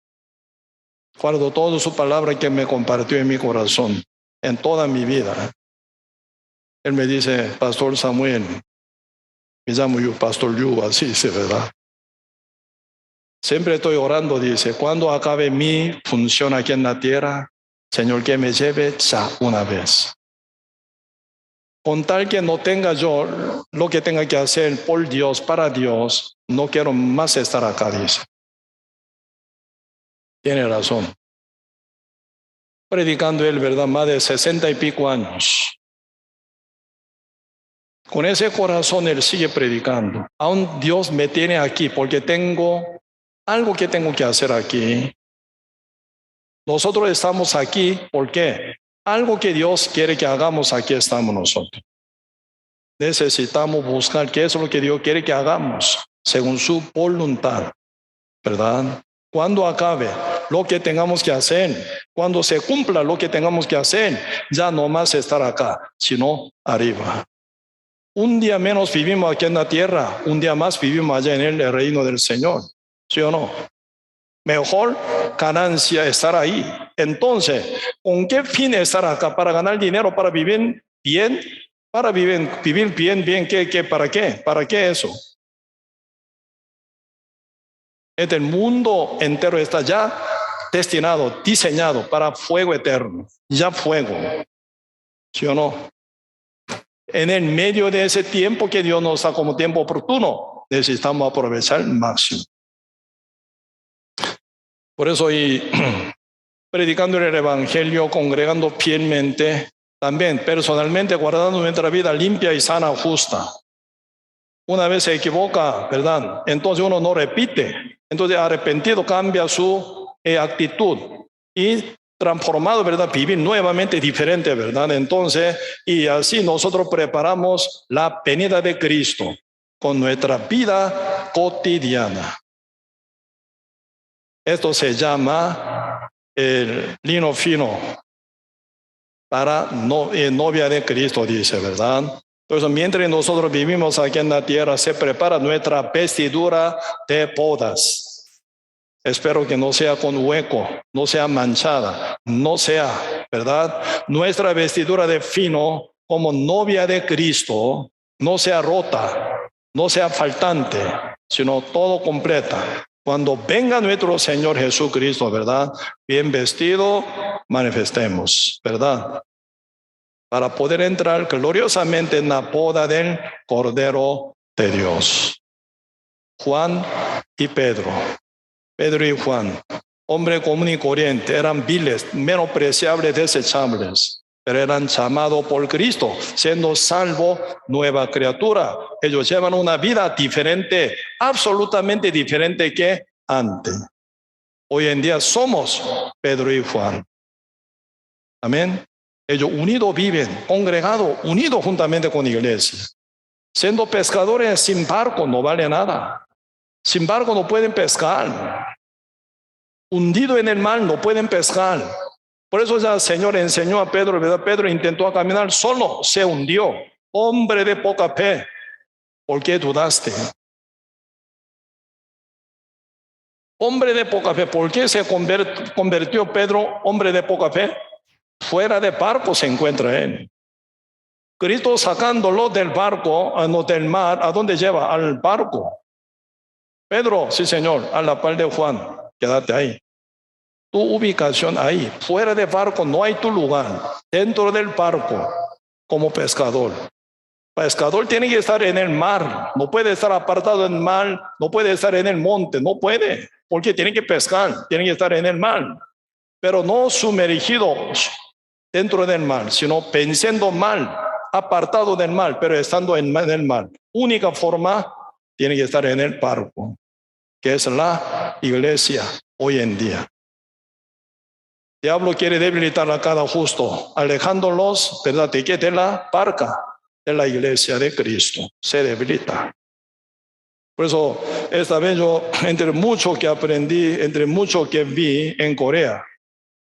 Guardo toda su palabra que me compartió en mi corazón, en toda mi vida. Él me dice, Pastor Samuel, me llamo yo, Pastor Yu, así dice, ¿verdad? Siempre estoy orando, dice, cuando acabe mi función aquí en la tierra, Señor, que me lleve ya una vez. Con tal que no tenga yo lo que tenga que hacer por Dios, para Dios, no quiero más estar acá, dice. Tiene razón. Predicando él, ¿verdad? Más de 60 y pico años. Con ese corazón él sigue predicando. Aún Dios me tiene aquí porque tengo algo que tengo que hacer aquí. Nosotros estamos aquí, ¿por qué? Algo que Dios quiere que hagamos, aquí estamos nosotros. Necesitamos buscar qué es lo que Dios quiere que hagamos, según su voluntad, ¿verdad? Cuando acabe lo que tengamos que hacer, cuando se cumpla lo que tengamos que hacer, ya no más estar acá, sino arriba. Un día menos vivimos aquí en la tierra, un día más vivimos allá en el reino del Señor, ¿sí o no? Mejor ganancia estar ahí. Entonces, ¿con qué fin estar acá? ¿Para ganar dinero, para vivir bien? Para vivir bien, ¿para qué? ¿Para qué eso? El mundo entero está ya destinado, diseñado para fuego eterno. Ya fuego. ¿Sí o no? En el medio de ese tiempo que Dios nos da como tiempo oportuno, necesitamos aprovechar al máximo. Por eso, predicando el Evangelio, congregando fielmente, también personalmente guardando nuestra vida limpia y sana, justa. Una vez se equivoca, ¿verdad? Entonces uno no repite. Entonces arrepentido cambia su actitud y transformado, ¿verdad? Vivir nuevamente diferente, ¿verdad? Entonces, y así nosotros preparamos la venida de Cristo con nuestra vida cotidiana. Esto se llama el lino fino para novia de Cristo, dice, ¿verdad? Entonces, mientras nosotros vivimos aquí en la tierra, se prepara nuestra vestidura de bodas. Espero que no sea con hueco, no sea manchada, no sea, ¿verdad? Nuestra vestidura de fino como novia de Cristo no sea rota, no sea faltante, sino todo completa. Cuando venga nuestro Señor Jesucristo, ¿verdad? Bien vestido, manifestemos, ¿verdad? Para poder entrar gloriosamente en la boda del Cordero de Dios. Juan y Pedro y Juan, hombre común y corriente, eran viles, menospreciables, desechables, pero eran llamados por Cristo, siendo salvo, nueva criatura. Ellos llevan una vida diferente, absolutamente diferente que antes. Hoy en día somos Pedro y Juan. Amén. Ellos unidos viven, congregados, unidos juntamente con la iglesia. Siendo pescadores sin barco no vale nada. Sin barco no pueden pescar. Hundido en el mar no pueden pescar. Por eso ya el Señor enseñó a Pedro, ¿verdad? Pedro intentó caminar solo, se hundió. Hombre de poca fe, ¿por qué dudaste? Hombre de poca fe, ¿por qué se convirtió Pedro hombre de poca fe? Fuera de barco se encuentra él. Cristo sacándolo del barco, no del mar, ¿a dónde lleva? Al barco. Pedro, sí Señor, a la par de Juan, quédate ahí. Tu ubicación ahí, fuera de barco no hay tu lugar, dentro del barco, como pescador. Pescador tiene que estar en el mar, no puede estar apartado del mar, no puede estar en el monte, no puede, porque tiene que pescar, tiene que estar en el mar, pero no sumergido dentro del mar, sino pensando mal, apartado del mar, pero estando en el mar. Única forma, tiene que estar en el barco, que es la iglesia hoy en día. El diablo quiere debilitar a cada justo, alejándolos, ¿verdad?, de la barca de la iglesia de Cristo. Se debilita. Por eso, esta vez yo, entre mucho que aprendí, entre mucho que vi en Corea,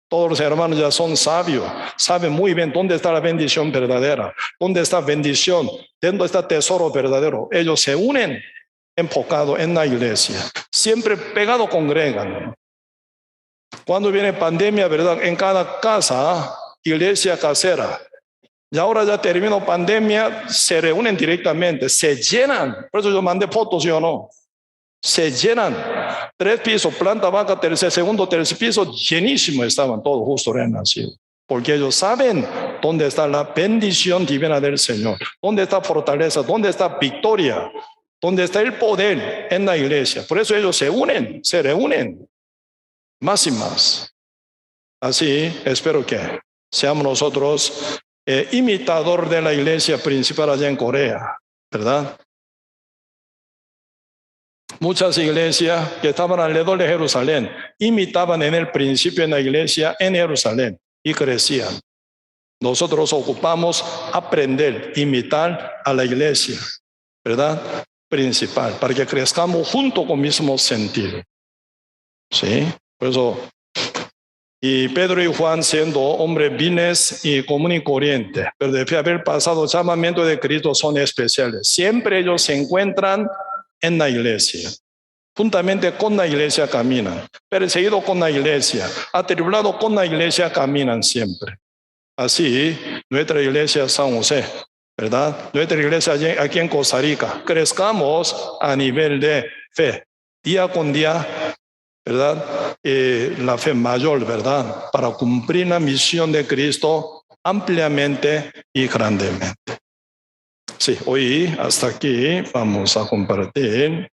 todos los hermanos ya son sabios, saben muy bien dónde está la bendición verdadera, dónde está bendición, dónde está tesoro verdadero. Ellos se unen enfocados en la iglesia, siempre pegados congregan. Cuando viene pandemia, ¿verdad? En cada casa, iglesia casera. Y ahora ya terminó pandemia, se reúnen directamente, se llenan. Por eso yo mandé fotos, ¿sí o no? Se llenan. 3 pisos, planta baja, segundo, tercer piso, llenísimo estaban todos justo renacidos. Porque ellos saben dónde está la bendición divina del Señor, dónde está fortaleza, dónde está victoria, dónde está el poder en la iglesia. Por eso ellos se unen, se reúnen. Más y más. Así espero que seamos nosotros imitador de la iglesia principal allá en Corea, ¿verdad? Muchas iglesias que estaban alrededor de Jerusalén imitaban en el principio en la iglesia en Jerusalén y crecían. Nosotros ocupamos aprender, imitar a la iglesia, ¿verdad?, principal, para que crezcamos junto con el mismo sentido. ¿Sí? Por eso, y Pedro y Juan siendo hombres viles y común y corriente, pero de haber pasado el llamamiento de Cristo son especiales. Siempre ellos se encuentran en la iglesia. Juntamente con la iglesia caminan. Perseguidos con la iglesia. Atribulados con la iglesia caminan siempre. Así, nuestra iglesia San José ¿verdad? Nuestra iglesia aquí en Costa Rica, crezcamos a nivel de fe, día con día, ¿verdad? La fe mayor, ¿verdad? Para cumplir la misión de Cristo ampliamente y grandemente. Sí, hoy hasta aquí vamos a compartir